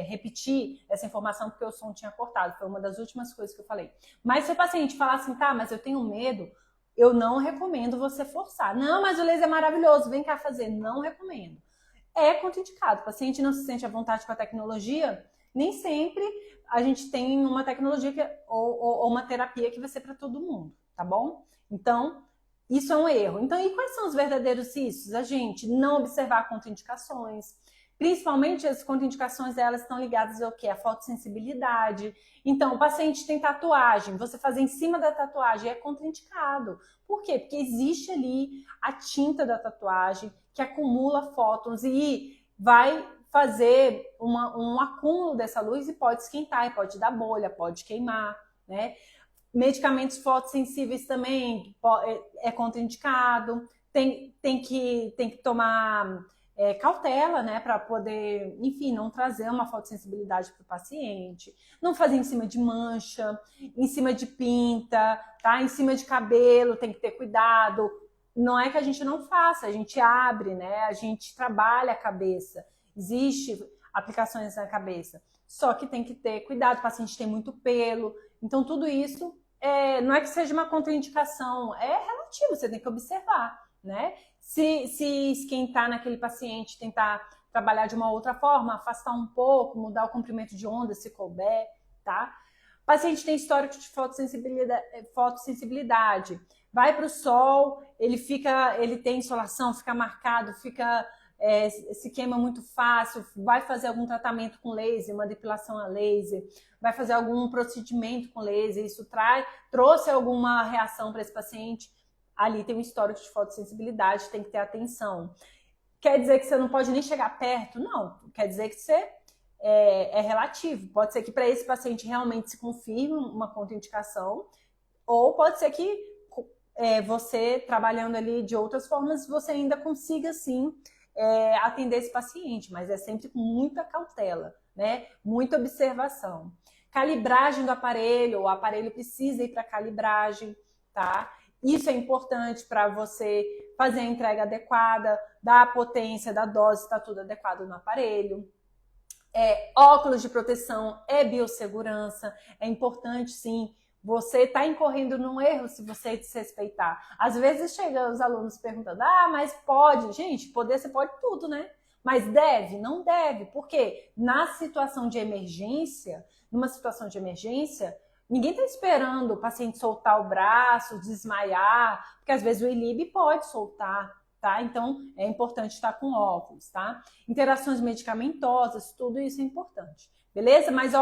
repetir essa informação porque o som tinha cortado, foi uma das últimas coisas que eu falei, mas se o paciente falar assim, tá, mas eu tenho medo, eu não recomendo você forçar. Não, mas o laser é maravilhoso, vem cá fazer. Não recomendo. É contraindicado. O paciente não se sente à vontade com a tecnologia, nem sempre a gente tem uma tecnologia ou uma terapia que vai ser para todo mundo, tá bom? Então, isso é um erro. Então, e quais são os verdadeiros riscos? A gente não observar contraindicações, principalmente as contraindicações delas estão ligadas ao quê? A fotossensibilidade. Então, o paciente tem tatuagem, você fazer em cima da tatuagem é contraindicado. Por quê? Porque existe ali a tinta da tatuagem que acumula fótons e vai fazer um acúmulo dessa luz e pode esquentar, e pode dar bolha, pode queimar, né? Medicamentos fotossensíveis também é contraindicado, tem que tomar cautela, né, para poder, enfim, não trazer uma fotossensibilidade para o paciente, não fazer em cima de mancha, em cima de pinta, tá? Em cima de cabelo, tem que ter cuidado. Não é que a gente não faça, a gente abre, né? A gente trabalha a cabeça. Existe aplicações na cabeça, só que tem que ter cuidado, o paciente tem muito pelo, então tudo isso não é que seja uma contraindicação, é relativo, você tem que observar, né? Se esquentar naquele paciente, tentar trabalhar de uma outra forma, afastar um pouco, mudar o comprimento de onda, se couber, tá? O paciente tem histórico de fotossensibilidade, vai para o sol, ele tem insolação, fica marcado, se queima muito fácil, vai fazer algum tratamento com laser, uma depilação a laser, vai fazer algum procedimento com laser, isso trouxe alguma reação para esse paciente, ali tem um histórico de fotossensibilidade, tem que ter atenção. Quer dizer que você não pode nem chegar perto? Não, quer dizer que você é relativo. Pode ser que para esse paciente realmente se confirme uma contraindicação, ou pode ser que você, trabalhando ali de outras formas, você ainda consiga, sim, atender esse paciente, mas é sempre com muita cautela, né? Muita observação. Calibragem do aparelho, o aparelho precisa ir para calibragem, tá? Isso é importante para você fazer a entrega adequada, da potência, da dose, está tudo adequado no aparelho. Óculos de proteção é biossegurança, é importante sim. Você está incorrendo num erro se você desrespeitar. Às vezes chegam os alunos perguntando, mas pode? Gente, poder você pode tudo, né? Mas deve? Não deve. Por quê? Numa situação de emergência, ninguém está esperando o paciente soltar o braço, desmaiar, porque às vezes o ILIB pode soltar, tá? Então, é importante estar com óculos, tá? Interações medicamentosas, tudo isso é importante. Beleza? Mas,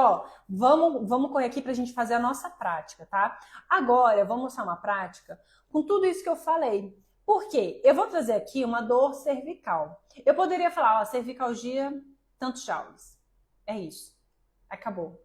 vamos correr aqui para a gente fazer a nossa prática, tá? Agora, vamos mostrar uma prática com tudo isso que eu falei. Por quê? Eu vou trazer aqui uma dor cervical. Eu poderia falar, cervicalgia, tantos joules. É isso. Acabou.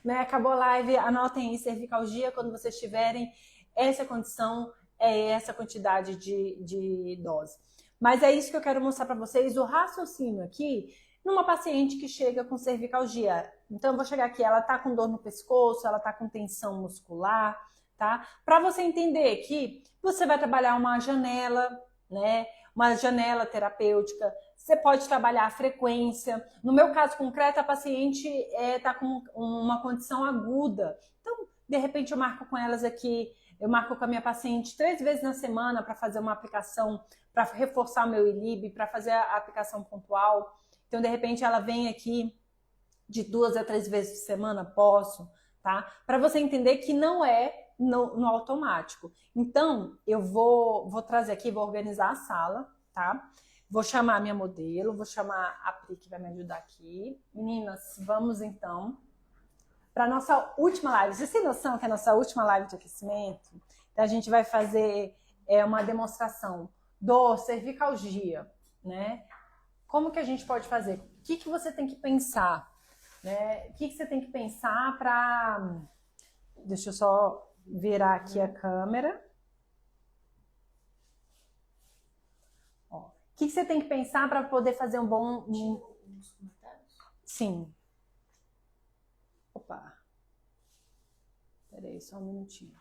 Né? Acabou a live, anotem aí, cervicalgia, quando vocês tiverem essa condição, essa quantidade de dose. Mas é isso que eu quero mostrar para vocês, o raciocínio aqui, numa paciente que chega com cervicalgia. Então, eu vou chegar aqui, ela tá com dor no pescoço, ela tá com tensão muscular, tá? Para você entender que você vai trabalhar uma janela, né? Uma janela terapêutica. Você pode trabalhar a frequência. No meu caso concreto, a paciente tá com uma condição aguda. Então, de repente, eu marco com elas aqui, eu marco com a minha paciente 3 vezes na semana para fazer uma aplicação, para reforçar o meu ILIB, para fazer a aplicação pontual. Então, de repente, ela vem aqui de 2 a 3 vezes por semana, posso, tá? Para você entender que não é no automático. Então, eu vou trazer aqui, vou organizar a sala, tá? Vou chamar a minha modelo, vou chamar a Pri, que vai me ajudar aqui. Meninas, vamos então para a nossa última live. Vocês têm noção que é a nossa última live de aquecimento? Então, a gente vai fazer uma demonstração dor, cervicalgia, né? Como que a gente pode fazer? O que você tem que pensar? Né? O que você tem que pensar para... Deixa eu só virar aqui a câmera. O que você tem que pensar para poder fazer um bom... Sim. Opa. Peraí, só um minutinho.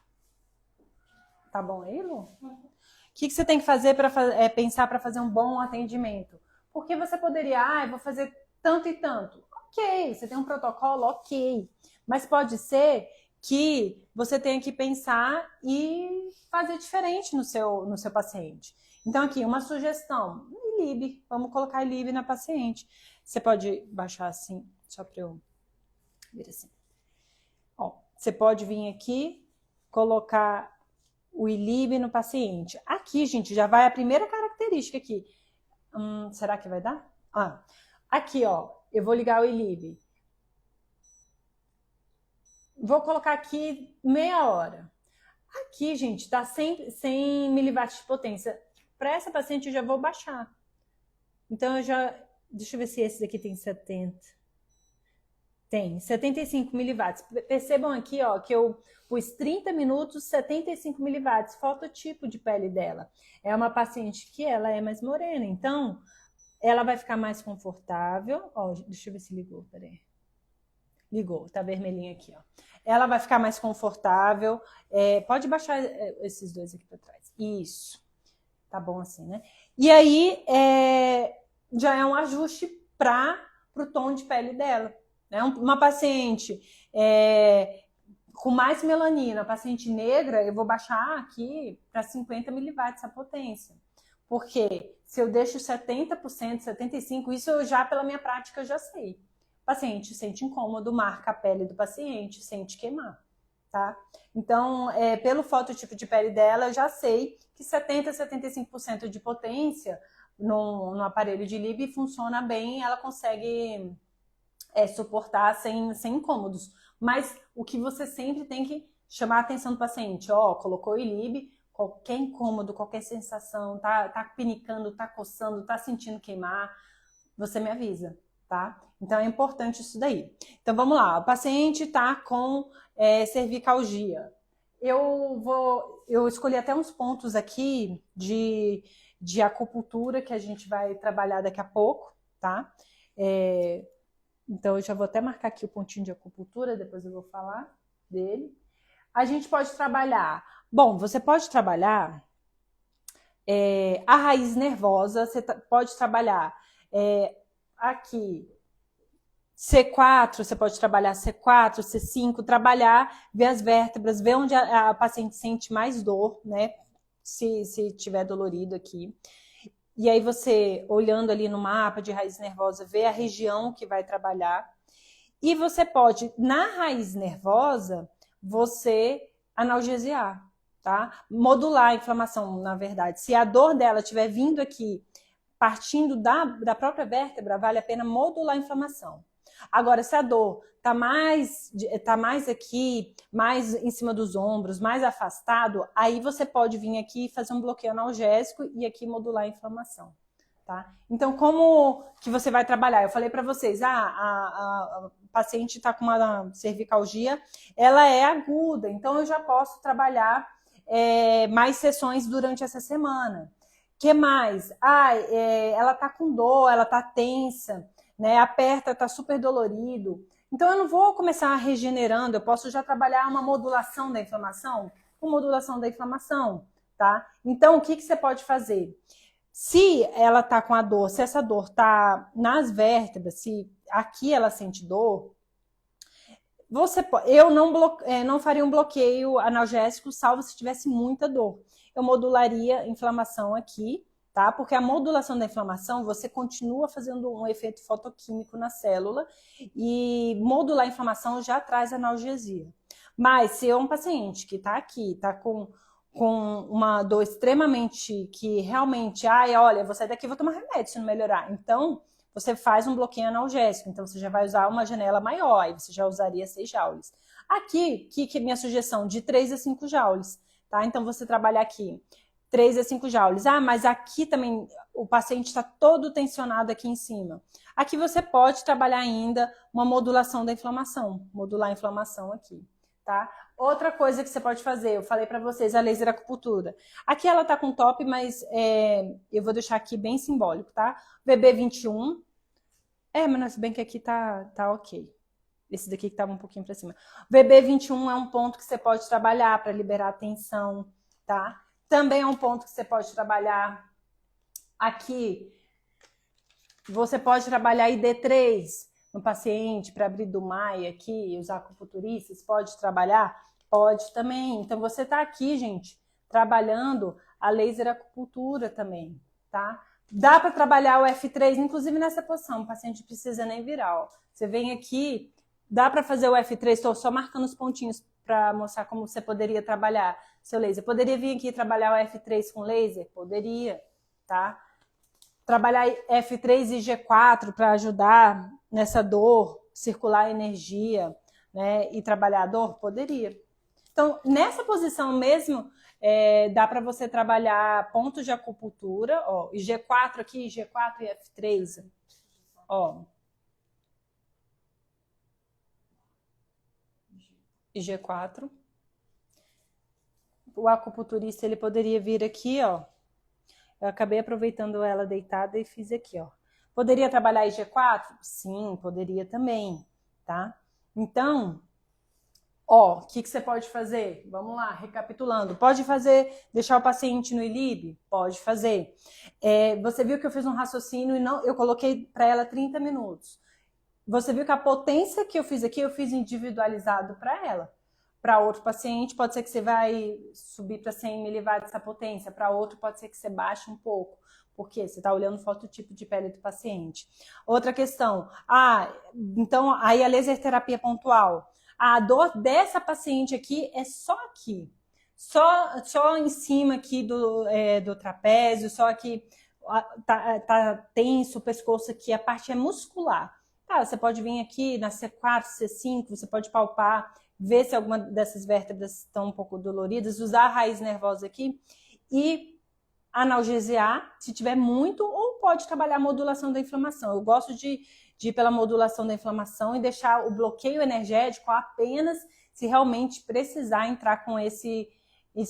Tá bom aí, Lu? O que você tem que fazer para pensar para fazer um bom atendimento? Porque você poderia, eu vou fazer tanto e tanto. Ok, você tem um protocolo, ok. Mas pode ser que você tenha que pensar e fazer diferente no seu paciente. Então, aqui, uma sugestão, ILIB, vamos colocar ILIB na paciente. Você pode baixar assim, só para eu ver assim. Ó, você pode vir aqui, colocar o ILIB no paciente. Aqui, gente, já vai a primeira característica aqui. Será que vai dar? Aqui, ó, eu vou ligar o ILIB. Vou colocar aqui meia hora. Aqui, gente, tá 100 miliwatts de potência. Para essa paciente eu já vou baixar. Então eu já... Deixa eu ver se esse daqui tem 70. Tem, 75 miliwatts. Percebam aqui, ó, que eu pus 30 minutos, 75 miliwatts. Fototipo de pele dela. É uma paciente que ela é mais morena. Então, ela vai ficar mais confortável. Ó, deixa eu ver se ligou, peraí. Ligou, tá vermelhinho aqui, ó. Ela vai ficar mais confortável. Pode baixar esses dois aqui para trás. Isso. Tá bom assim, né? E aí, já é um ajuste para o tom de pele dela. Né? Uma paciente com mais melanina, paciente negra, eu vou baixar aqui para 50 miliwatts a potência. Porque se eu deixo 70%, 75%, isso eu já, pela minha prática, eu já sei. O paciente sente incômodo, marca a pele do paciente, sente queimar, tá? Então, pelo fototipo de pele dela, eu já sei que 70%, 75% de potência no aparelho de ILIB funciona bem, ela consegue suportar sem incômodos. Mas o que você sempre tem que chamar a atenção do paciente, ó, colocou o ILIB, qualquer incômodo, qualquer sensação, tá pinicando, tá coçando, tá sentindo queimar, você me avisa, tá? Então é importante isso daí. Então vamos lá, o paciente tá com cervicalgia. Eu escolhi até uns pontos aqui de acupuntura que a gente vai trabalhar daqui a pouco, tá? Então eu já vou até marcar aqui o pontinho de acupuntura, depois eu vou falar dele. A gente pode trabalhar... Bom, você pode trabalhar a raiz nervosa, você pode trabalhar aqui C4, você pode trabalhar C4, C5, trabalhar, ver as vértebras, ver onde a paciente sente mais dor, né? Se tiver dolorido aqui. E aí você, olhando ali no mapa de raiz nervosa, vê a região que vai trabalhar. E você pode, na raiz nervosa, você analgesiar, tá? Modular a inflamação, na verdade. Se a dor dela estiver vindo aqui, partindo da própria vértebra, vale a pena modular a inflamação. Agora, se a dor tá mais aqui, mais em cima dos ombros, mais afastado, aí você pode vir aqui e fazer um bloqueio analgésico e aqui modular a inflamação, tá? Então, como que você vai trabalhar? Eu falei para vocês, a paciente está com uma cervicalgia, ela é aguda, então eu já posso trabalhar mais sessões durante essa semana. Que mais? Ela tá com dor, ela tá tensa, né? Aperta, tá super dolorido. Então eu não vou começar regenerando, eu posso já trabalhar uma modulação da inflamação, com modulação da inflamação, tá? Então o que você pode fazer? Se ela tá com a dor, se essa dor tá nas vértebras, se aqui ela sente dor, eu não faria um bloqueio analgésico, salvo se tivesse muita dor. Eu modularia a inflamação aqui, tá? Porque a modulação da inflamação, você continua fazendo um efeito fotoquímico na célula e modular a inflamação já traz analgesia. Mas se é um paciente que tá aqui, tá com uma dor extremamente que realmente, olha, vou sair daqui e vou tomar remédio se não melhorar. Então, você faz um bloqueio analgésico, então você já vai usar uma janela maior, aí você já usaria 6 joules. Aqui, que é minha sugestão, de 3 a 5 joules, tá? Então você trabalha aqui 3 a 5 joules. Mas aqui também o paciente está todo tensionado aqui em cima. Aqui você pode trabalhar ainda uma modulação da inflamação, modular a inflamação aqui, tá? Outra coisa que você pode fazer, eu falei para vocês, a laser acupuntura. Aqui ela tá com top, mas eu vou deixar aqui bem simbólico, tá? VB21. Mas se bem que aqui tá ok. Esse daqui que tava um pouquinho para cima. VB21 é um ponto que você pode trabalhar para liberar a tensão, tá? Também é um ponto que você pode trabalhar aqui. Você pode trabalhar ID3 no paciente para abrir do MAI aqui, os acupunturistas, pode trabalhar? Pode também. Então, você está aqui, gente, trabalhando a laser acupuntura também, tá? Dá para trabalhar o F3, inclusive nessa posição, o paciente precisa nem virar, ó. Você vem aqui, dá para fazer o F3, estou só marcando os pontinhos para mostrar como você poderia trabalhar seu laser. Poderia vir aqui trabalhar o F3 com laser? Poderia, tá? Trabalhar F3 e G4 para ajudar nessa dor, circular a energia, né? E trabalhar a dor? Poderia. Então, nessa posição mesmo, dá para você trabalhar pontos de acupuntura, ó, e G4 aqui, G4 e F3, ó. E G4. O acupunturista, ele poderia vir aqui, ó. Eu acabei aproveitando ela deitada e fiz aqui, ó. Poderia trabalhar IG4? Sim, poderia também, tá? Então, ó, o que você pode fazer? Vamos lá, recapitulando. Pode fazer, deixar o paciente no ILIB? Pode fazer. Você viu que eu fiz um raciocínio e não, eu coloquei para ela 30 minutos. Você viu que a potência que eu fiz aqui, eu fiz individualizado para ela. Para outro paciente, pode ser que você vai subir para 100 miliwatts essa potência. Para outro, pode ser que você baixe um pouco. Porque você está olhando o fototipo de pele do paciente. Outra questão. Então, aí a laser terapia pontual. A dor dessa paciente aqui é só aqui. Só em cima aqui do trapézio, só aqui tá tenso o pescoço aqui. A parte é muscular. Tá, você pode vir aqui na C4, C5, você pode palpar, ver se alguma dessas vértebras estão um pouco doloridas, usar a raiz nervosa aqui e analgesiar, se tiver muito, ou pode trabalhar a modulação da inflamação. Eu gosto de ir pela modulação da inflamação e deixar o bloqueio energético apenas se realmente precisar entrar com esse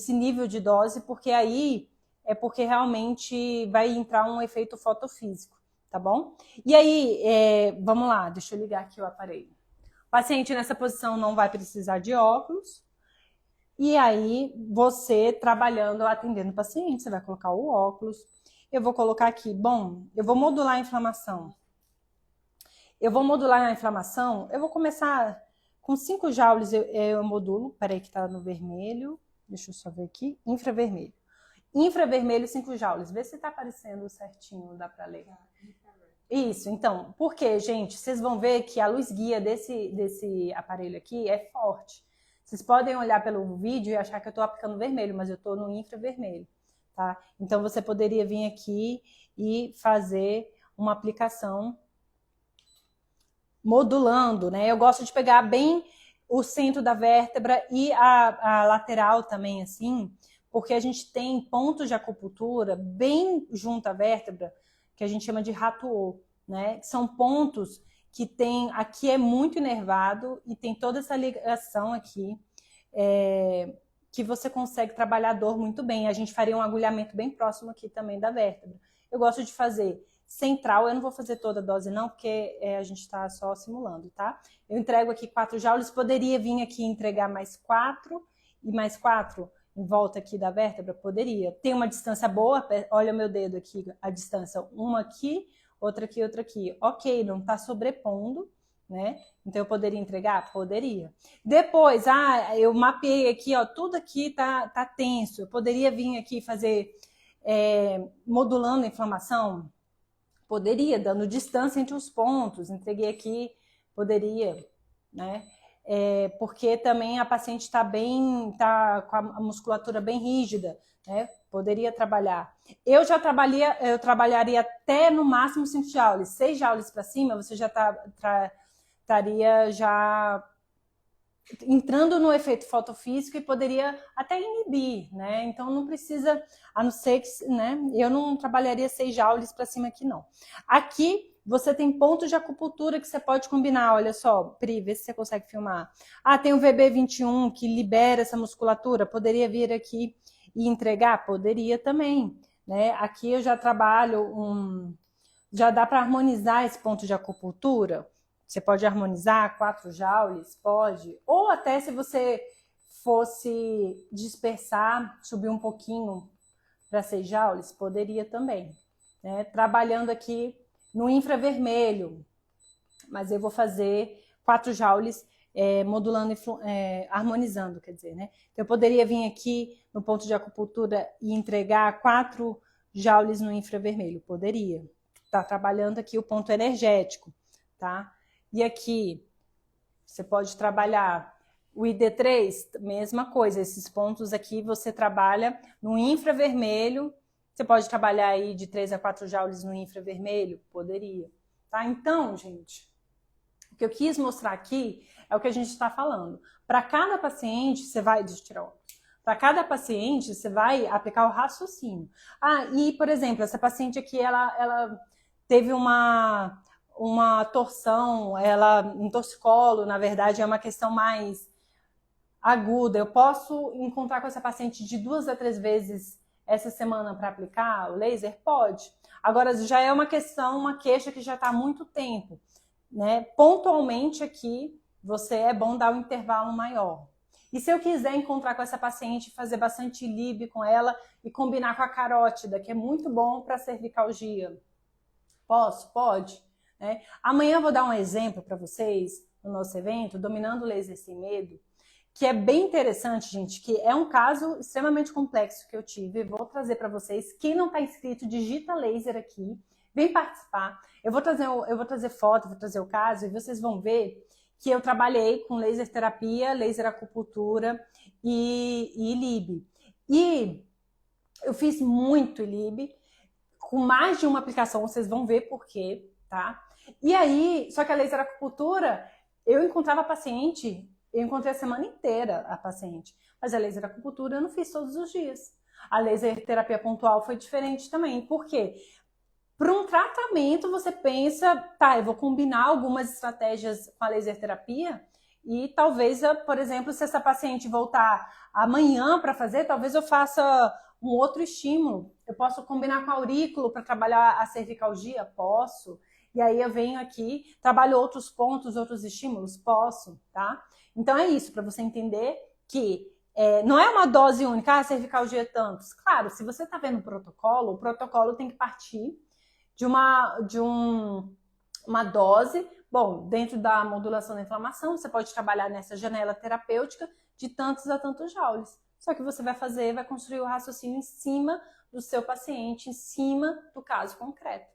nível de dose, porque aí é porque realmente vai entrar um efeito fotofísico, tá bom? E aí, vamos lá, deixa eu ligar aqui o aparelho. O paciente nessa posição não vai precisar de óculos. E aí, você trabalhando, atendendo o paciente, você vai colocar o óculos. Eu vou colocar aqui, eu vou modular a inflamação. Eu vou começar com 5 joules, eu modulo. Peraí que tá no vermelho. Deixa eu só ver aqui. Infravermelho. Infravermelho, 5 joules. Vê se tá aparecendo certinho, dá pra ler. Isso, então, porque, gente, vocês vão ver que a luz guia desse aparelho aqui é forte. Vocês podem olhar pelo vídeo e achar que eu estou aplicando vermelho, mas eu estou no infravermelho, tá? Então, você poderia vir aqui e fazer uma aplicação modulando, né? Eu gosto de pegar bem o centro da vértebra e a lateral também, assim, porque a gente tem pontos de acupuntura bem junto à vértebra, que a gente chama de rato-o, né? São pontos que tem, aqui é muito inervado e tem toda essa ligação aqui, que você consegue trabalhar a dor muito bem. A gente faria um agulhamento bem próximo aqui também da vértebra. Eu gosto de fazer central, eu não vou fazer toda a dose não, porque a gente está só simulando, tá? Eu entrego aqui 4 joules, poderia vir aqui entregar mais 4 e mais 4 em volta aqui da vértebra? Poderia. Tem uma distância boa, olha o meu dedo aqui, a distância, uma aqui, outra aqui, outra aqui. Ok, não está sobrepondo, né? Então eu poderia entregar? Poderia. Depois, eu mapeei aqui, ó, tudo aqui tá tenso. Eu poderia vir aqui fazer modulando a inflamação? Poderia, dando distância entre os pontos. Entreguei aqui, poderia, né? Porque também a paciente tá com a musculatura bem rígida, né? Poderia trabalhar. Eu trabalharia até no máximo 5 joules. 6 joules para cima, você já estaria já entrando no efeito fotofísico e poderia até inibir, né? Então não precisa, a não ser que, né? Eu não trabalharia 6 joules para cima aqui, não. Aqui você tem pontos de acupuntura que você pode combinar, olha só, Pri, vê se você consegue filmar. Tem o VB21 que libera essa musculatura, poderia vir aqui e entregar? Poderia também, né? Aqui eu já trabalho já dá para harmonizar esse ponto de acupuntura. Você pode harmonizar 4 joules, pode. Ou até se você fosse dispersar, subir um pouquinho para 6 joules, poderia também, né? Trabalhando aqui no infravermelho, mas eu vou fazer 4 joules modulando, harmonizando, quer dizer, né? Então, eu poderia vir aqui no ponto de acupuntura e entregar 4 joules no infravermelho, poderia. Tá trabalhando aqui o ponto energético, tá? E aqui, você pode trabalhar o ID3, mesma coisa, esses pontos aqui você trabalha no infravermelho, você pode trabalhar aí de 3 a 4 joules no infravermelho? Poderia, tá? Então, gente, o que eu quis mostrar aqui é o que a gente está falando. Para cada paciente, você vai... Deixa eu tirar o... Para cada paciente, você vai aplicar o raciocínio. Ah, e, por exemplo, essa paciente aqui, ela teve uma torção, um torcicolo, na verdade, é uma questão mais aguda. Eu posso encontrar com essa paciente de 2 a 3 vezes essa semana para aplicar o laser? Pode. Agora, já é uma questão, uma queixa que já está há muito tempo, né? Pontualmente aqui, é bom dar um intervalo maior. E se eu quiser encontrar com essa paciente, fazer bastante lib com ela e combinar com a carótida, que é muito bom para cervicalgia? Posso? Pode. Né? Amanhã eu vou dar um exemplo para vocês no nosso evento, Dominando o Laser Sem Medo, que é bem interessante, gente, que é um caso extremamente complexo que eu tive. Vou trazer para vocês. Quem não está inscrito, digita laser aqui, vem participar. Eu vou trazer foto, vou trazer o caso e vocês vão ver que eu trabalhei com laser terapia, laser acupuntura e ILIB. E eu fiz muito ILIB, com mais de uma aplicação, vocês vão ver por quê, tá? E aí, só que a laser acupuntura, eu encontrava paciente... Eu encontrei a semana inteira a paciente, mas a laser acupuntura eu não fiz todos os dias. A laser terapia pontual foi diferente também. Por quê? Para um tratamento você pensa, tá, eu vou combinar algumas estratégias com a laser terapia e talvez, por exemplo, se essa paciente voltar amanhã para fazer, talvez eu faça um outro estímulo. Eu posso combinar com a aurículo para trabalhar a cervicalgia? Posso. E aí eu venho aqui, trabalho outros pontos, outros estímulos? Posso, tá? Então é isso, para você entender que não é uma dose única, cervicalgia tantos. Claro, se você está vendo o protocolo tem que partir de uma dose. Bom, dentro da modulação da inflamação, você pode trabalhar nessa janela terapêutica de tantos a tantos joules. Só que você vai construir o raciocínio em cima do seu paciente, em cima do caso concreto.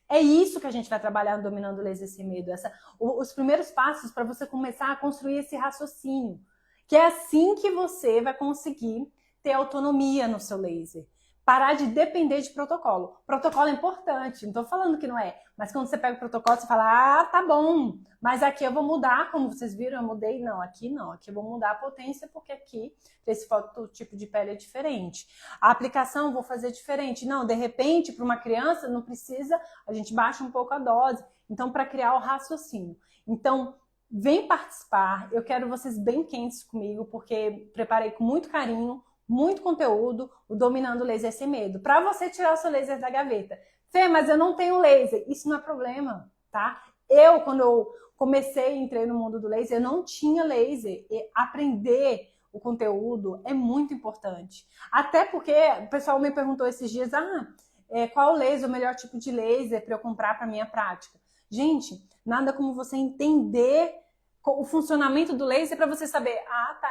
É isso que a gente vai trabalhar no Dominando o Laser Sem Medo. Os primeiros passos para você começar a construir esse raciocínio. Que é assim que você vai conseguir ter autonomia no seu laser. Parar de depender de protocolo. Protocolo é importante, não estou falando que não é. Mas quando você pega o protocolo, você fala, tá bom, mas aqui eu vou mudar, como vocês viram, eu mudei. Não, aqui eu vou mudar a potência, porque aqui, esse fototipo de pele é diferente. A aplicação eu vou fazer diferente. Não, de repente, para uma criança, não precisa, a gente baixa um pouco a dose. Então, para criar o raciocínio. Então, vem participar, eu quero vocês bem quentes comigo, porque preparei com muito carinho, muito conteúdo, o Dominando o Laser Sem Medo, para você tirar o seu laser da gaveta. Fê, mas eu não tenho laser. Isso não é problema, tá? Quando eu entrei no mundo do laser, eu não tinha laser. E aprender o conteúdo é muito importante. Até porque o pessoal me perguntou esses dias, qual o melhor tipo de laser para eu comprar para minha prática? Gente, nada como você entender o funcionamento do laser para você saber,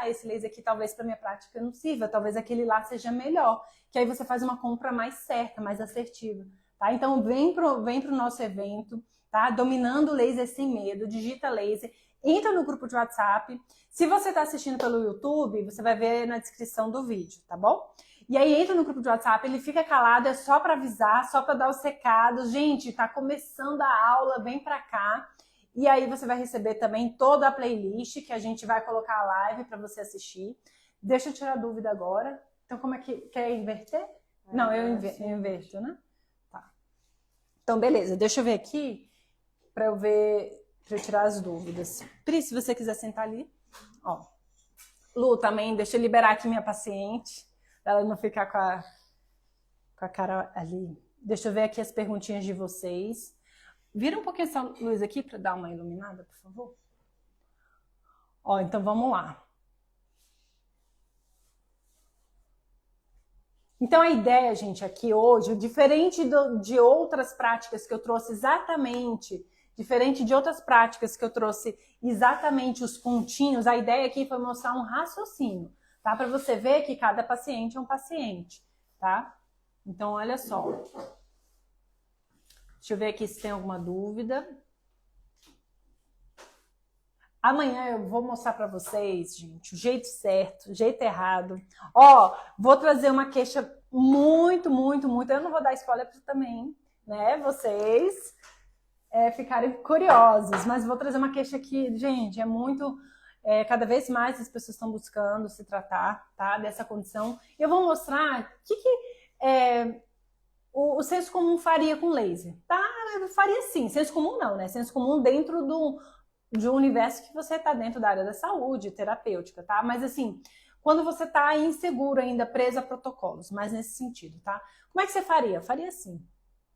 esse laser aqui talvez para minha prática não sirva, talvez aquele lá seja melhor, que aí você faz uma compra mais certa, mais assertiva, tá? Então vem pro nosso evento, tá? Dominando o Laser Sem Medo, digita laser, entra no grupo de WhatsApp. Se você está assistindo pelo YouTube, você vai ver na descrição do vídeo, tá bom? E aí entra no grupo de WhatsApp, ele fica calado, é só para avisar, só para dar os recados. Gente, tá começando a aula, vem para cá. E aí você vai receber também toda a playlist que a gente vai colocar a live para você assistir. Deixa eu tirar dúvida agora. Então, como é que... Quer inverter? Não, eu inverto, né? Tá. Então, beleza. Deixa eu ver aqui para eu tirar as dúvidas. Pri, se você quiser sentar ali. Ó. Lu, também, deixa eu liberar aqui minha paciente, para ela não ficar com a cara ali. Deixa eu ver aqui as perguntinhas de vocês. Vira um pouquinho essa luz aqui para dar uma iluminada, por favor. Ó, então vamos lá. Então, a ideia, gente, aqui hoje, diferente de outras práticas que eu trouxe diferente de outras práticas que eu trouxe exatamente os pontinhos, a ideia aqui foi mostrar um raciocínio, tá? Para você ver que cada paciente é um paciente, tá? Então, olha só. Deixa eu ver aqui se tem alguma dúvida. Amanhã eu vou mostrar para vocês, gente, o jeito certo, o jeito errado. Ó, vou trazer uma queixa muito, muito, muito. Eu não vou dar spoiler também, né? Vocês ficarem curiosos, mas vou trazer uma queixa que, gente, é muito. Cada vez mais as pessoas estão buscando se tratar, tá? Dessa condição. E eu vou mostrar o que o senso comum faria com laser, tá? Faria sim, senso comum não, né? Senso comum dentro de um universo que você está dentro da área da saúde, terapêutica, tá? Mas assim, quando você está inseguro ainda, preso a protocolos, mas nesse sentido, tá? Como é que você faria? Faria assim,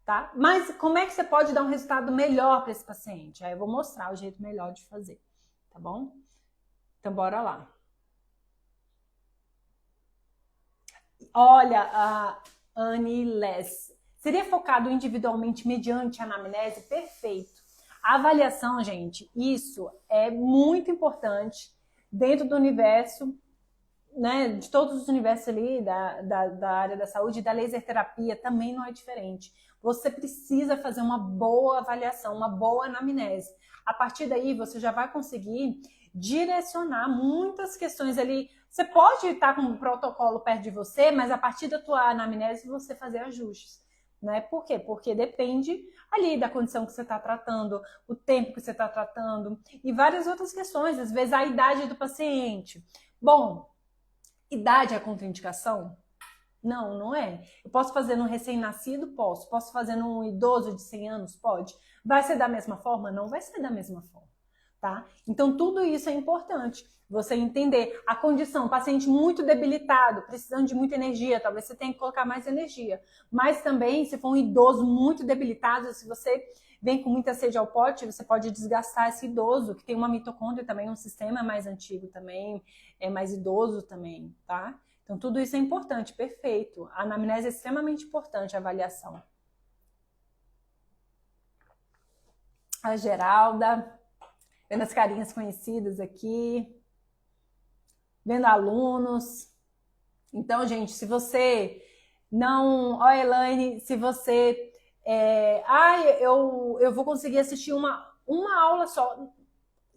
tá? Mas como é que você pode dar um resultado melhor para esse paciente? Aí eu vou mostrar o jeito melhor de fazer, tá bom? Então bora lá. Olha, a Anne Les. Seria focado individualmente mediante anamnese? Perfeito. A avaliação, gente, isso é muito importante dentro do universo, né, de todos os universos ali da área da saúde, da laser terapia também não é diferente. Você precisa fazer uma boa avaliação, uma boa anamnese. A partir daí, você já vai conseguir direcionar muitas questões ali. Você pode estar com um protocolo perto de você, mas a partir da tua anamnese, você fazer ajustes. Né? Por quê? Porque depende ali da condição que você está tratando, o tempo que você está tratando e várias outras questões, às vezes a idade do paciente. Bom, idade é contraindicação? Não, não é. Eu posso fazer num recém-nascido? Posso. Posso fazer num idoso de 100 anos? Pode. Vai ser da mesma forma? Não vai ser da mesma forma, tá? Então, tudo isso é importante. Você entender a condição, paciente muito debilitado, precisando de muita energia, talvez você tenha que colocar mais energia. Mas também, se for um idoso muito debilitado, se você vem com muita sede ao pote, você pode desgastar esse idoso, que tem uma mitocôndria também, um sistema mais antigo também, é mais idoso também, tá? Então, tudo isso é importante, perfeito. A anamnese é extremamente importante, a avaliação. A Geralda, vendo as carinhas conhecidas aqui, vendo alunos. Então, gente, se você não... Ó, Elaine, se você... eu vou conseguir assistir uma aula só.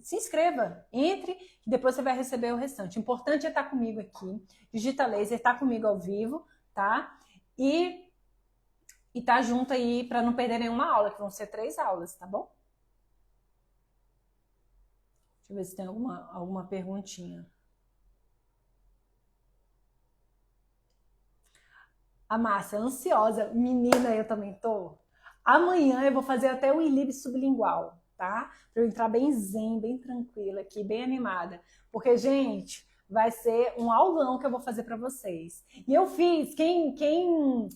Se inscreva, entre, e depois você vai receber o restante. O importante é estar comigo aqui. Digita laser, tá comigo ao vivo, tá? E tá junto aí para não perder nenhuma aula, que vão ser 3 aulas, tá bom? Deixa eu ver se tem alguma perguntinha. A Márcia, ansiosa. Menina, eu também tô. Amanhã eu vou fazer até o ilíbe sublingual, tá? Pra eu entrar bem zen, bem tranquila aqui, bem animada. Porque, gente, vai ser um aulão que eu vou fazer para vocês. E eu fiz, quem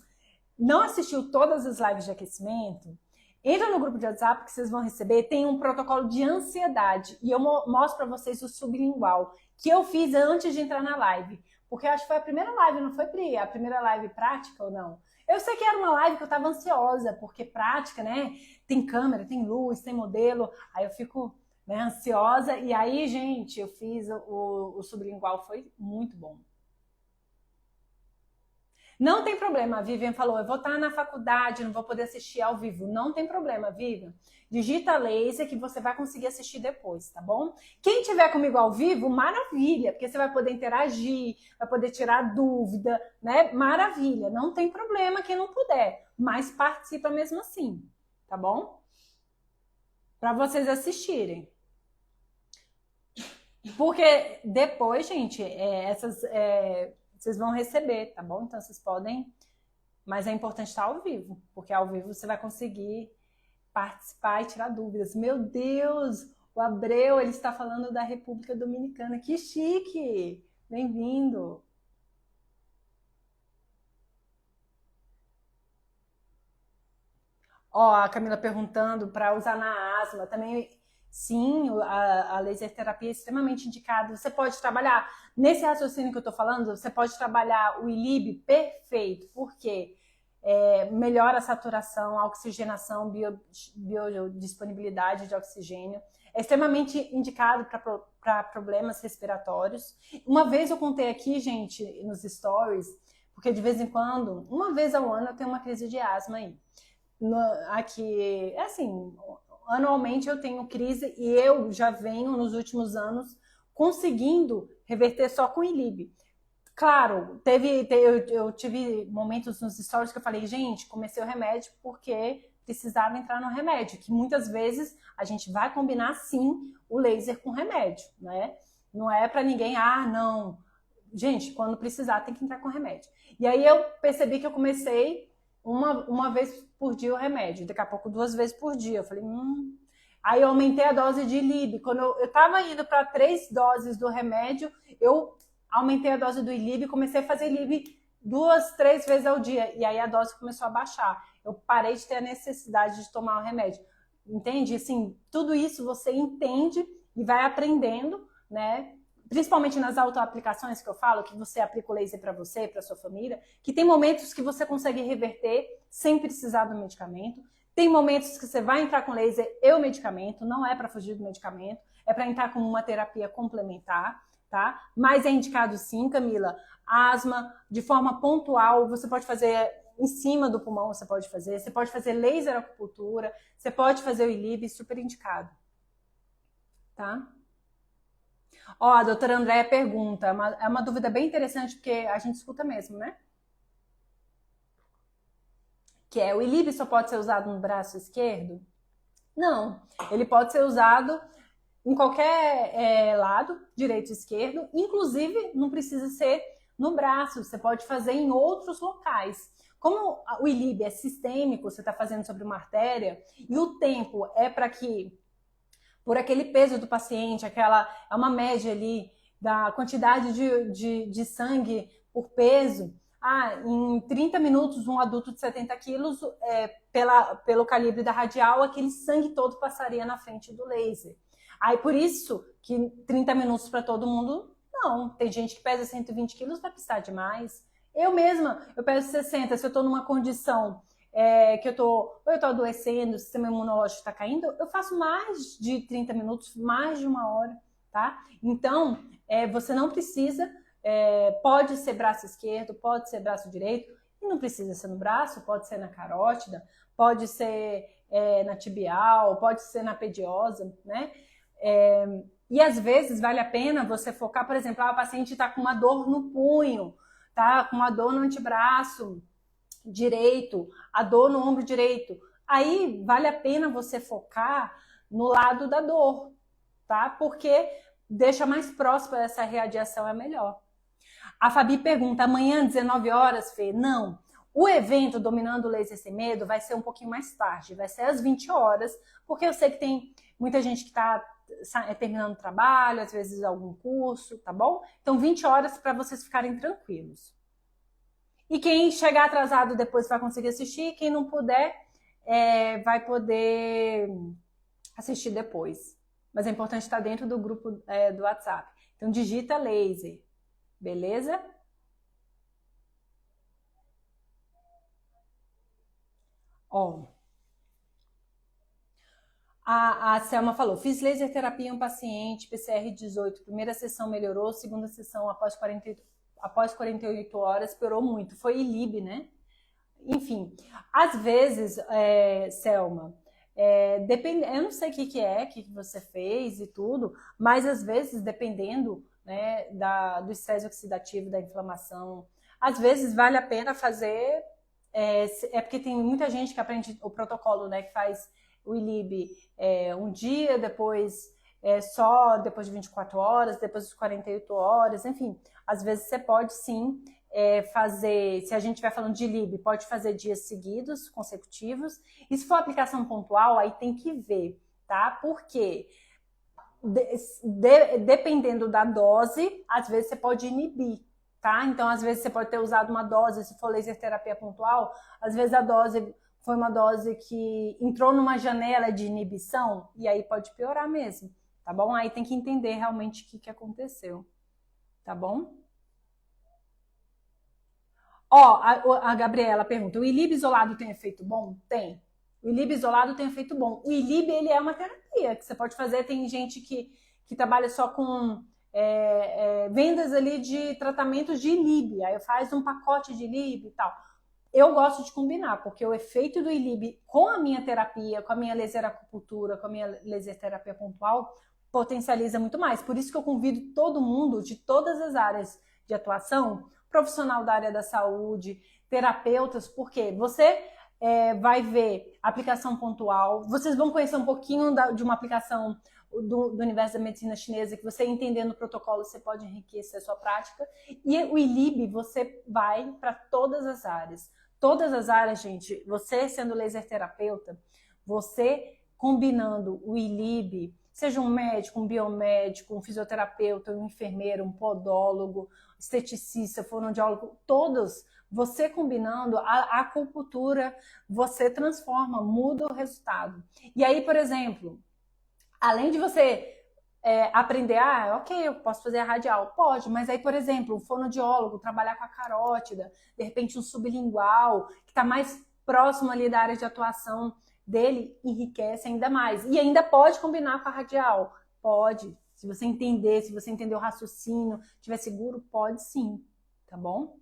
não assistiu todas as lives de aquecimento, entra no grupo de WhatsApp que vocês vão receber, tem um protocolo de ansiedade. E eu mostro para vocês o sublingual, que eu fiz antes de entrar na live. Porque eu acho que foi a primeira live, não foi, Pri? A primeira live prática ou não? Eu sei que era uma live que eu tava ansiosa, porque prática, né? Tem câmera, tem luz, tem modelo. Aí eu fico, né, ansiosa. E aí, gente, eu fiz o sublingual, foi muito bom. Não tem problema, a Vivian falou, eu vou estar na faculdade, não vou poder assistir ao vivo. Não tem problema, Vivian. Digita laser que você vai conseguir assistir depois, tá bom? Quem tiver comigo ao vivo, maravilha, porque você vai poder interagir, vai poder tirar dúvida, né? Maravilha, não tem problema quem não puder, mas participa mesmo assim, tá bom? Para vocês assistirem. Porque depois, gente, vocês vão receber, tá bom? Então vocês podem, mas é importante estar ao vivo, porque ao vivo você vai conseguir participar e tirar dúvidas. Meu Deus, o Abreu, ele está falando da República Dominicana. Que chique! Bem-vindo! Ó, a Camila perguntando para usar na asma. Também, sim, a laser terapia é extremamente indicada. Você pode trabalhar, nesse raciocínio que eu estou falando, você pode trabalhar o ILIB perfeito, porque melhora a saturação, a oxigenação, biodisponibilidade de oxigênio. É extremamente indicado para problemas respiratórios. Uma vez eu contei aqui, gente, nos stories, porque de vez em quando, uma vez ao ano, eu tenho uma crise de asma aí. Aqui, é assim, anualmente eu tenho crise e eu já venho nos últimos anos conseguindo reverter só com ILIB. Claro, eu tive momentos nos stories que eu falei, gente, comecei o remédio porque precisava entrar no remédio, que muitas vezes a gente vai combinar sim o laser com remédio, né? Não é para ninguém, não. Gente, quando precisar tem que entrar com remédio. E aí eu percebi que eu comecei uma vez por dia o remédio, daqui a pouco 2 vezes por dia. Eu falei, Aí eu aumentei a dose de ILIB. Quando eu estava indo para 3 doses do remédio, eu aumentei a dose do ILIB e comecei a fazer ILIB 2, 3 vezes ao dia. E aí a dose começou a baixar. Eu parei de ter a necessidade de tomar o remédio. Entende? Assim, tudo isso você entende e vai aprendendo, né? Principalmente nas autoaplicações que eu falo, que você aplica o laser para você, para sua família, que tem momentos que você consegue reverter sem precisar do medicamento. Tem momentos que você vai entrar com laser e o medicamento, não é para fugir do medicamento, é para entrar com uma terapia complementar, tá? Mas é indicado sim, Camila, asma, de forma pontual, você pode fazer em cima do pulmão, você pode fazer laser acupuntura, você pode fazer o ILIB, super indicado, tá? Ó, a doutora Andréia pergunta, é uma dúvida bem interessante, porque a gente escuta mesmo, né? Que é, o ILIB só pode ser usado no braço esquerdo? Não, ele pode ser usado em qualquer lado, direito e esquerdo, inclusive não precisa ser no braço, você pode fazer em outros locais. Como o ILIB é sistêmico, você está fazendo sobre uma artéria, e o tempo é para que, por aquele peso do paciente, é uma média ali da quantidade de sangue por peso, em 30 minutos, um adulto de 70 quilos, pelo calibre da radial, aquele sangue todo passaria na frente do laser. Aí, por isso que 30 minutos para todo mundo, não. Tem gente que pesa 120 quilos, vai precisar de mais. Eu mesma, eu peso 60, se eu estou numa condição que eu tô adoecendo, o sistema imunológico está caindo, eu faço mais de 30 minutos, mais de 1 hora, tá? Então, você não precisa, pode ser braço esquerdo, pode ser braço direito, e não precisa ser no braço, pode ser na carótida, pode ser na tibial, pode ser na pediosa, né? E às vezes vale a pena você focar, por exemplo, o paciente está com uma dor no punho, tá com uma dor no antebraço direito, a dor no ombro direito. Aí vale a pena você focar no lado da dor, tá? Porque deixa mais próximo, essa radiação é melhor. A Fabi pergunta, amanhã 19 horas, Fê? Não. O evento Dominando o Laser Sem Medo vai ser um pouquinho mais tarde, vai ser às 20 horas, porque eu sei que tem muita gente que está terminando o trabalho, às vezes algum curso, tá bom? Então 20 horas para vocês ficarem tranquilos. E quem chegar atrasado depois vai conseguir assistir, quem não puder vai poder assistir depois. Mas é importante estar dentro do grupo do WhatsApp. Então digita laser, beleza? Ó, a Selma falou, fiz laser terapia em um paciente, PCR 18, primeira sessão melhorou, segunda sessão após 48 horas piorou muito. Foi ILIB, né? Enfim, às vezes, Selma, depende, eu não sei o que você fez e tudo, mas às vezes, dependendo, né, do estresse oxidativo, da inflamação, às vezes vale a pena fazer, porque tem muita gente que aprende o protocolo, né, que faz o ILIB um dia, depois só depois de 24 horas, depois de 48 horas, enfim, às vezes você pode sim fazer, se a gente estiver falando de ILIB, pode fazer dias seguidos, consecutivos, e se for aplicação pontual, aí tem que ver, tá? Porque dependendo da dose, às vezes você pode inibir, tá? Então, às vezes você pode ter usado uma dose, se for laser terapia pontual, às vezes a dose foi uma dose que entrou numa janela de inibição, e aí pode piorar mesmo, tá bom? Aí tem que entender realmente o que aconteceu, tá bom? Ó, a Gabriela pergunta, o ILIB isolado tem efeito bom? Tem. O ILIB isolado tem efeito bom. O ILIB, ele é uma terapia que você pode fazer. Tem gente que trabalha só com vendas ali de tratamentos de ILIB. Aí faz um pacote de ILIB e tal. Eu gosto de combinar, porque o efeito do ILIB com a minha terapia, com a minha laser acupuntura, com a minha laser terapia pontual, potencializa muito mais. Por isso que eu convido todo mundo de todas as áreas de atuação, profissional da área da saúde, terapeutas, porque você vai ver aplicação pontual, vocês vão conhecer um pouquinho de uma aplicação do universo da medicina chinesa, que você entendendo o protocolo, você pode enriquecer a sua prática, e o ILIB você vai para todas as áreas. Todas as áreas, gente, você sendo laser terapeuta, você combinando o ILIB, seja um médico, um biomédico, um fisioterapeuta, um enfermeiro, um podólogo, esteticista, fonoaudiólogo, todos, você combinando a acupuntura, você transforma, muda o resultado. E aí, por exemplo, além de você aprender, ok, eu posso fazer a radial, pode, mas aí, por exemplo, um fonoaudiólogo, trabalhar com a carótida, de repente um sublingual, que está mais próximo ali da área de atuação dele, enriquece ainda mais. E ainda pode combinar com a radial, pode. Se você entender o raciocínio, tiver seguro, pode sim, tá bom?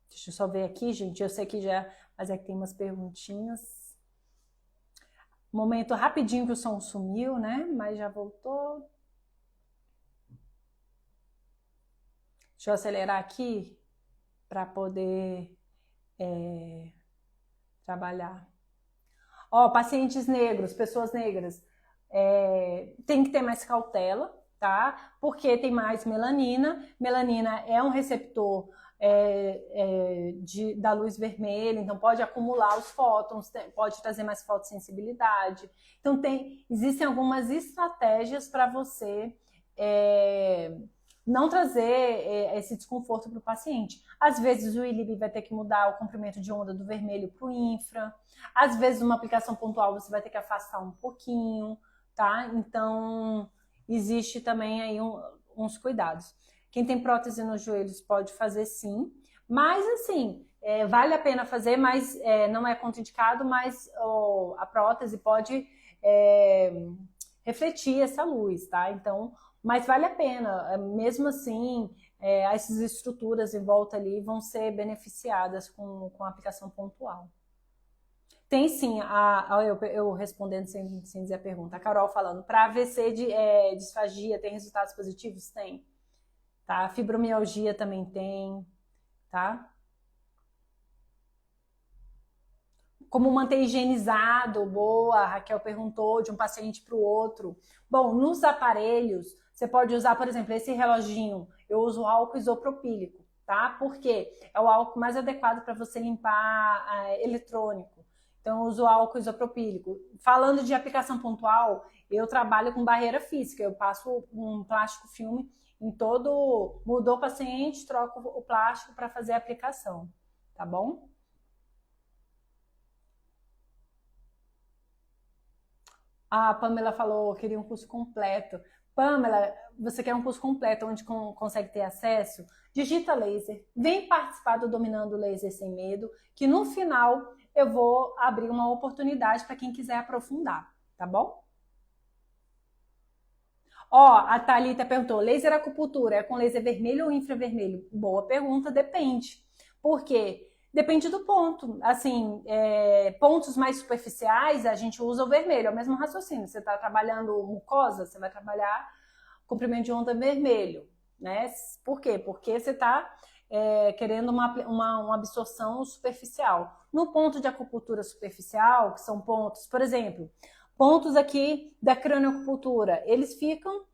Deixa eu só ver aqui, gente, eu sei que já, mas é que tem umas perguntinhas. Momento rapidinho que o som sumiu, né? Mas já voltou. Deixa eu acelerar aqui para poder trabalhar. Ó, pacientes negros, pessoas negras, tem que ter mais cautela, tá? Porque tem mais melanina. Melanina é um receptor da luz vermelha, então pode acumular os fótons, pode trazer mais fotossensibilidade. Então existem algumas estratégias para você não trazer esse desconforto para o paciente. Às vezes o ILIB vai ter que mudar o comprimento de onda do vermelho para o infra, às vezes uma aplicação pontual você vai ter que afastar um pouquinho, tá? Então existe também aí uns cuidados. Quem tem prótese nos joelhos pode fazer sim, mas assim, vale a pena fazer, mas não é contraindicado, mas a prótese pode refletir essa luz, tá? Então, mas vale a pena, mesmo assim, essas estruturas em volta ali vão ser beneficiadas com a aplicação pontual. Tem sim, eu respondendo sem dizer a pergunta, a Carol falando, para AVC de disfagia, tem resultados positivos? Tem. Tá? Fibromialgia também tem, tá? Como manter higienizado, boa, a Raquel perguntou de um paciente para o outro. Bom, nos aparelhos, você pode usar, por exemplo, esse reloginho, eu uso álcool isopropílico, tá? Porque é o álcool mais adequado para você limpar eletrônico. Então, eu uso álcool isopropílico. Falando de aplicação pontual, eu trabalho com barreira física, eu passo um plástico filme em todo, mudou o paciente, troco o plástico para fazer a aplicação, tá bom? A Pamela falou, queria um curso completo. Pamela, você quer um curso completo onde consegue ter acesso? Digita laser, vem participar do Dominando Laser Sem Medo, que no final eu vou abrir uma oportunidade para quem quiser aprofundar, tá bom? Ó, a Thalita perguntou, laser acupuntura é com laser vermelho ou infravermelho? Boa pergunta, depende. Por quê? Depende do ponto. Assim, pontos mais superficiais, a gente usa o vermelho, é o mesmo raciocínio. Você está trabalhando mucosa, você vai trabalhar comprimento de onda vermelho, né? Por quê? Porque você está querendo uma absorção superficial. No ponto de acupuntura superficial, que são pontos, por exemplo, pontos aqui da cranioacupuntura, eles ficam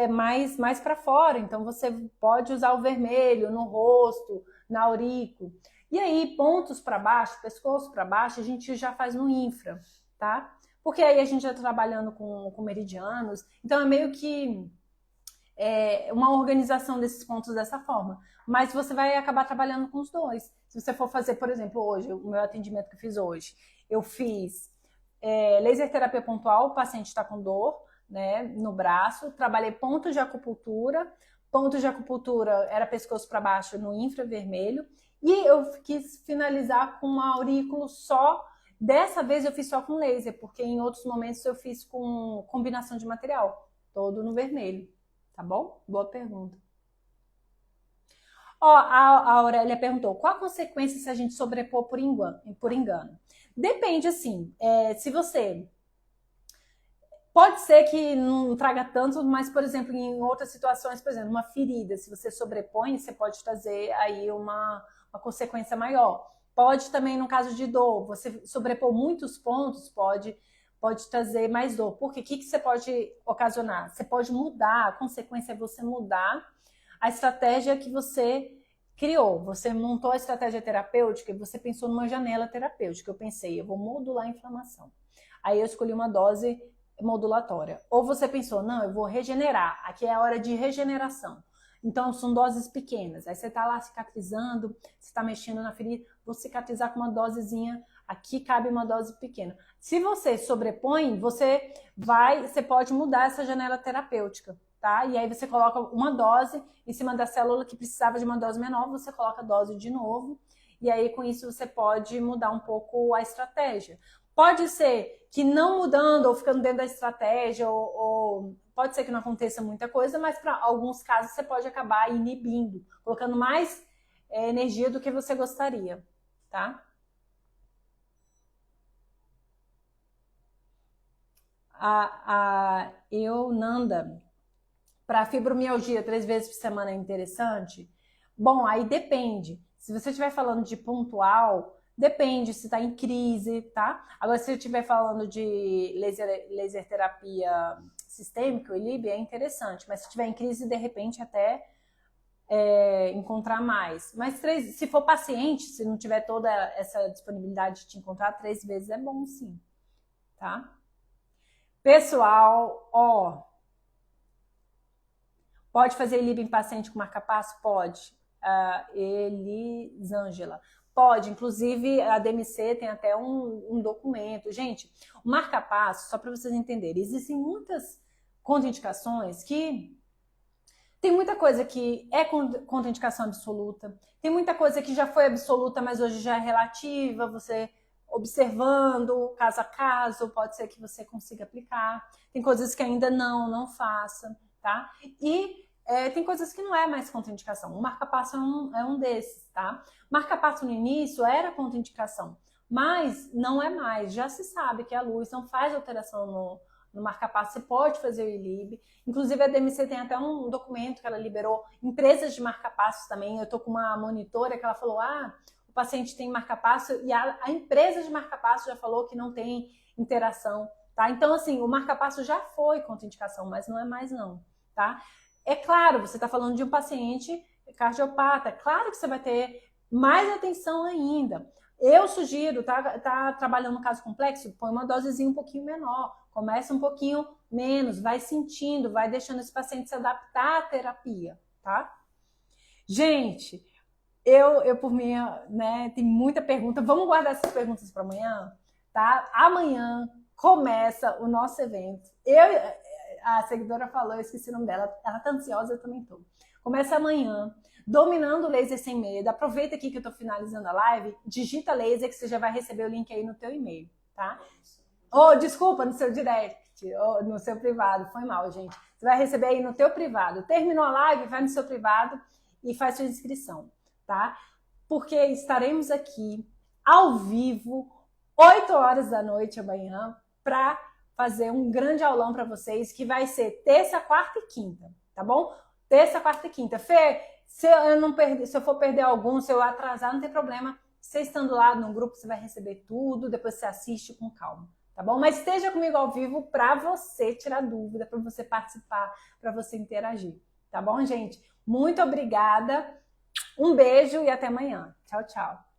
mais para fora, então você pode usar o vermelho no rosto, na aurícula. E aí, pontos para baixo, pescoço para baixo, a gente já faz no infra, tá? Porque aí a gente já está trabalhando com meridianos, então é meio que uma organização desses pontos dessa forma. Mas você vai acabar trabalhando com os dois. Se você for fazer, por exemplo, hoje, o meu atendimento que eu fiz hoje, eu fiz laser terapia pontual, o paciente está com dor, né, no braço, trabalhei ponto de acupuntura era pescoço para baixo no infravermelho, e eu quis finalizar com um aurículo só. Dessa vez eu fiz só com laser, porque em outros momentos eu fiz com combinação de material, todo no vermelho. Tá bom? Boa pergunta. Ó, a Aurélia perguntou, qual a consequência se a gente sobrepor por engano? Depende, assim, se você... Pode ser que não traga tanto, mas, por exemplo, em outras situações, por exemplo, uma ferida, se você sobrepõe, você pode trazer aí uma consequência maior. Pode também, no caso de dor, você sobrepor muitos pontos, pode trazer mais dor. Porque o que você pode ocasionar? Você pode mudar, a consequência é você mudar a estratégia que você criou. Você montou a estratégia terapêutica e você pensou numa janela terapêutica. Eu pensei, eu vou modular a inflamação. Aí eu escolhi uma dose modulatória. Ou você pensou, não, eu vou regenerar. Aqui é a hora de regeneração. Então, são doses pequenas. Aí você está lá cicatrizando, você está mexendo na ferida, vou cicatrizar com uma dosezinha. Aqui cabe uma dose pequena. Se você sobrepõe, você pode mudar essa janela terapêutica, tá? E aí você coloca uma dose em cima da célula que precisava de uma dose menor, você coloca a dose de novo. E aí, com isso, você pode mudar um pouco a estratégia. Pode ser que não mudando ou ficando dentro da estratégia, ou pode ser que não aconteça muita coisa, mas para alguns casos você pode acabar inibindo, colocando mais energia do que você gostaria, tá? A Eunanda, para fibromialgia 3 vezes por semana é interessante? Bom, aí depende. Se você estiver falando de pontual, depende se está em crise, tá? Agora, se eu estiver falando de laser terapia sistêmica, o ILIB, é interessante. Mas se estiver em crise, de repente, até encontrar mais. Mas se for paciente, se não tiver toda essa disponibilidade de te encontrar, 3 vezes é bom, sim. Tá? Pessoal, pode fazer ILIB em paciente com marca-passo? Pode. Elisângela. Pode, inclusive a DMC tem até um documento. Gente, o marca-passo, só para vocês entenderem, existem muitas contraindicações que... Tem muita coisa que é contraindicação absoluta, tem muita coisa que já foi absoluta, mas hoje já é relativa, você observando caso a caso, pode ser que você consiga aplicar. Tem coisas que ainda não faça, tá? E tem coisas que não é mais contraindicação. O marca-passo é um desses, tá? Marca-passo no início era contraindicação, mas não é mais. Já se sabe que a luz não faz alteração no marca-passo. Você pode fazer o ILIB. Inclusive, a DMC tem até um documento que ela liberou. Empresas de marca-passos também. Eu tô com uma monitora que ela falou, o paciente tem marca-passo e a empresa de marca-passo já falou que não tem interação, tá? Então, assim, o marca-passo já foi contraindicação, mas não é mais não, tá? É claro, você está falando de um paciente cardiopata, claro que você vai ter mais atenção ainda. Eu sugiro, tá trabalhando no caso complexo, põe uma dosezinha um pouquinho menor, começa um pouquinho menos, vai sentindo, vai deixando esse paciente se adaptar à terapia, tá? Gente, eu por mim, né, tem muita pergunta, vamos guardar essas perguntas para amanhã, tá? Amanhã começa o nosso evento. A seguidora falou, eu esqueci o nome dela, ela tá ansiosa, eu também tô. Começa amanhã, dominando o laser sem medo. Aproveita aqui que eu tô finalizando a live, digita laser que você já vai receber o link aí no teu e-mail, tá? Desculpa, no seu direct, no seu privado, foi mal, gente. Você vai receber aí no teu privado. Terminou a live, vai no seu privado e faz sua inscrição, tá? Porque estaremos aqui ao vivo, 8 horas da noite amanhã, para fazer um grande aulão para vocês, que vai ser terça, quarta e quinta, tá bom? Terça, quarta e quinta. Fê, se eu for perder algum, se eu atrasar, não tem problema. Você estando lá no grupo, você vai receber tudo, depois você assiste com calma, tá bom? Mas esteja comigo ao vivo para você tirar dúvida, para você participar, para você interagir, tá bom, gente? Muito obrigada, um beijo e até amanhã. Tchau, tchau.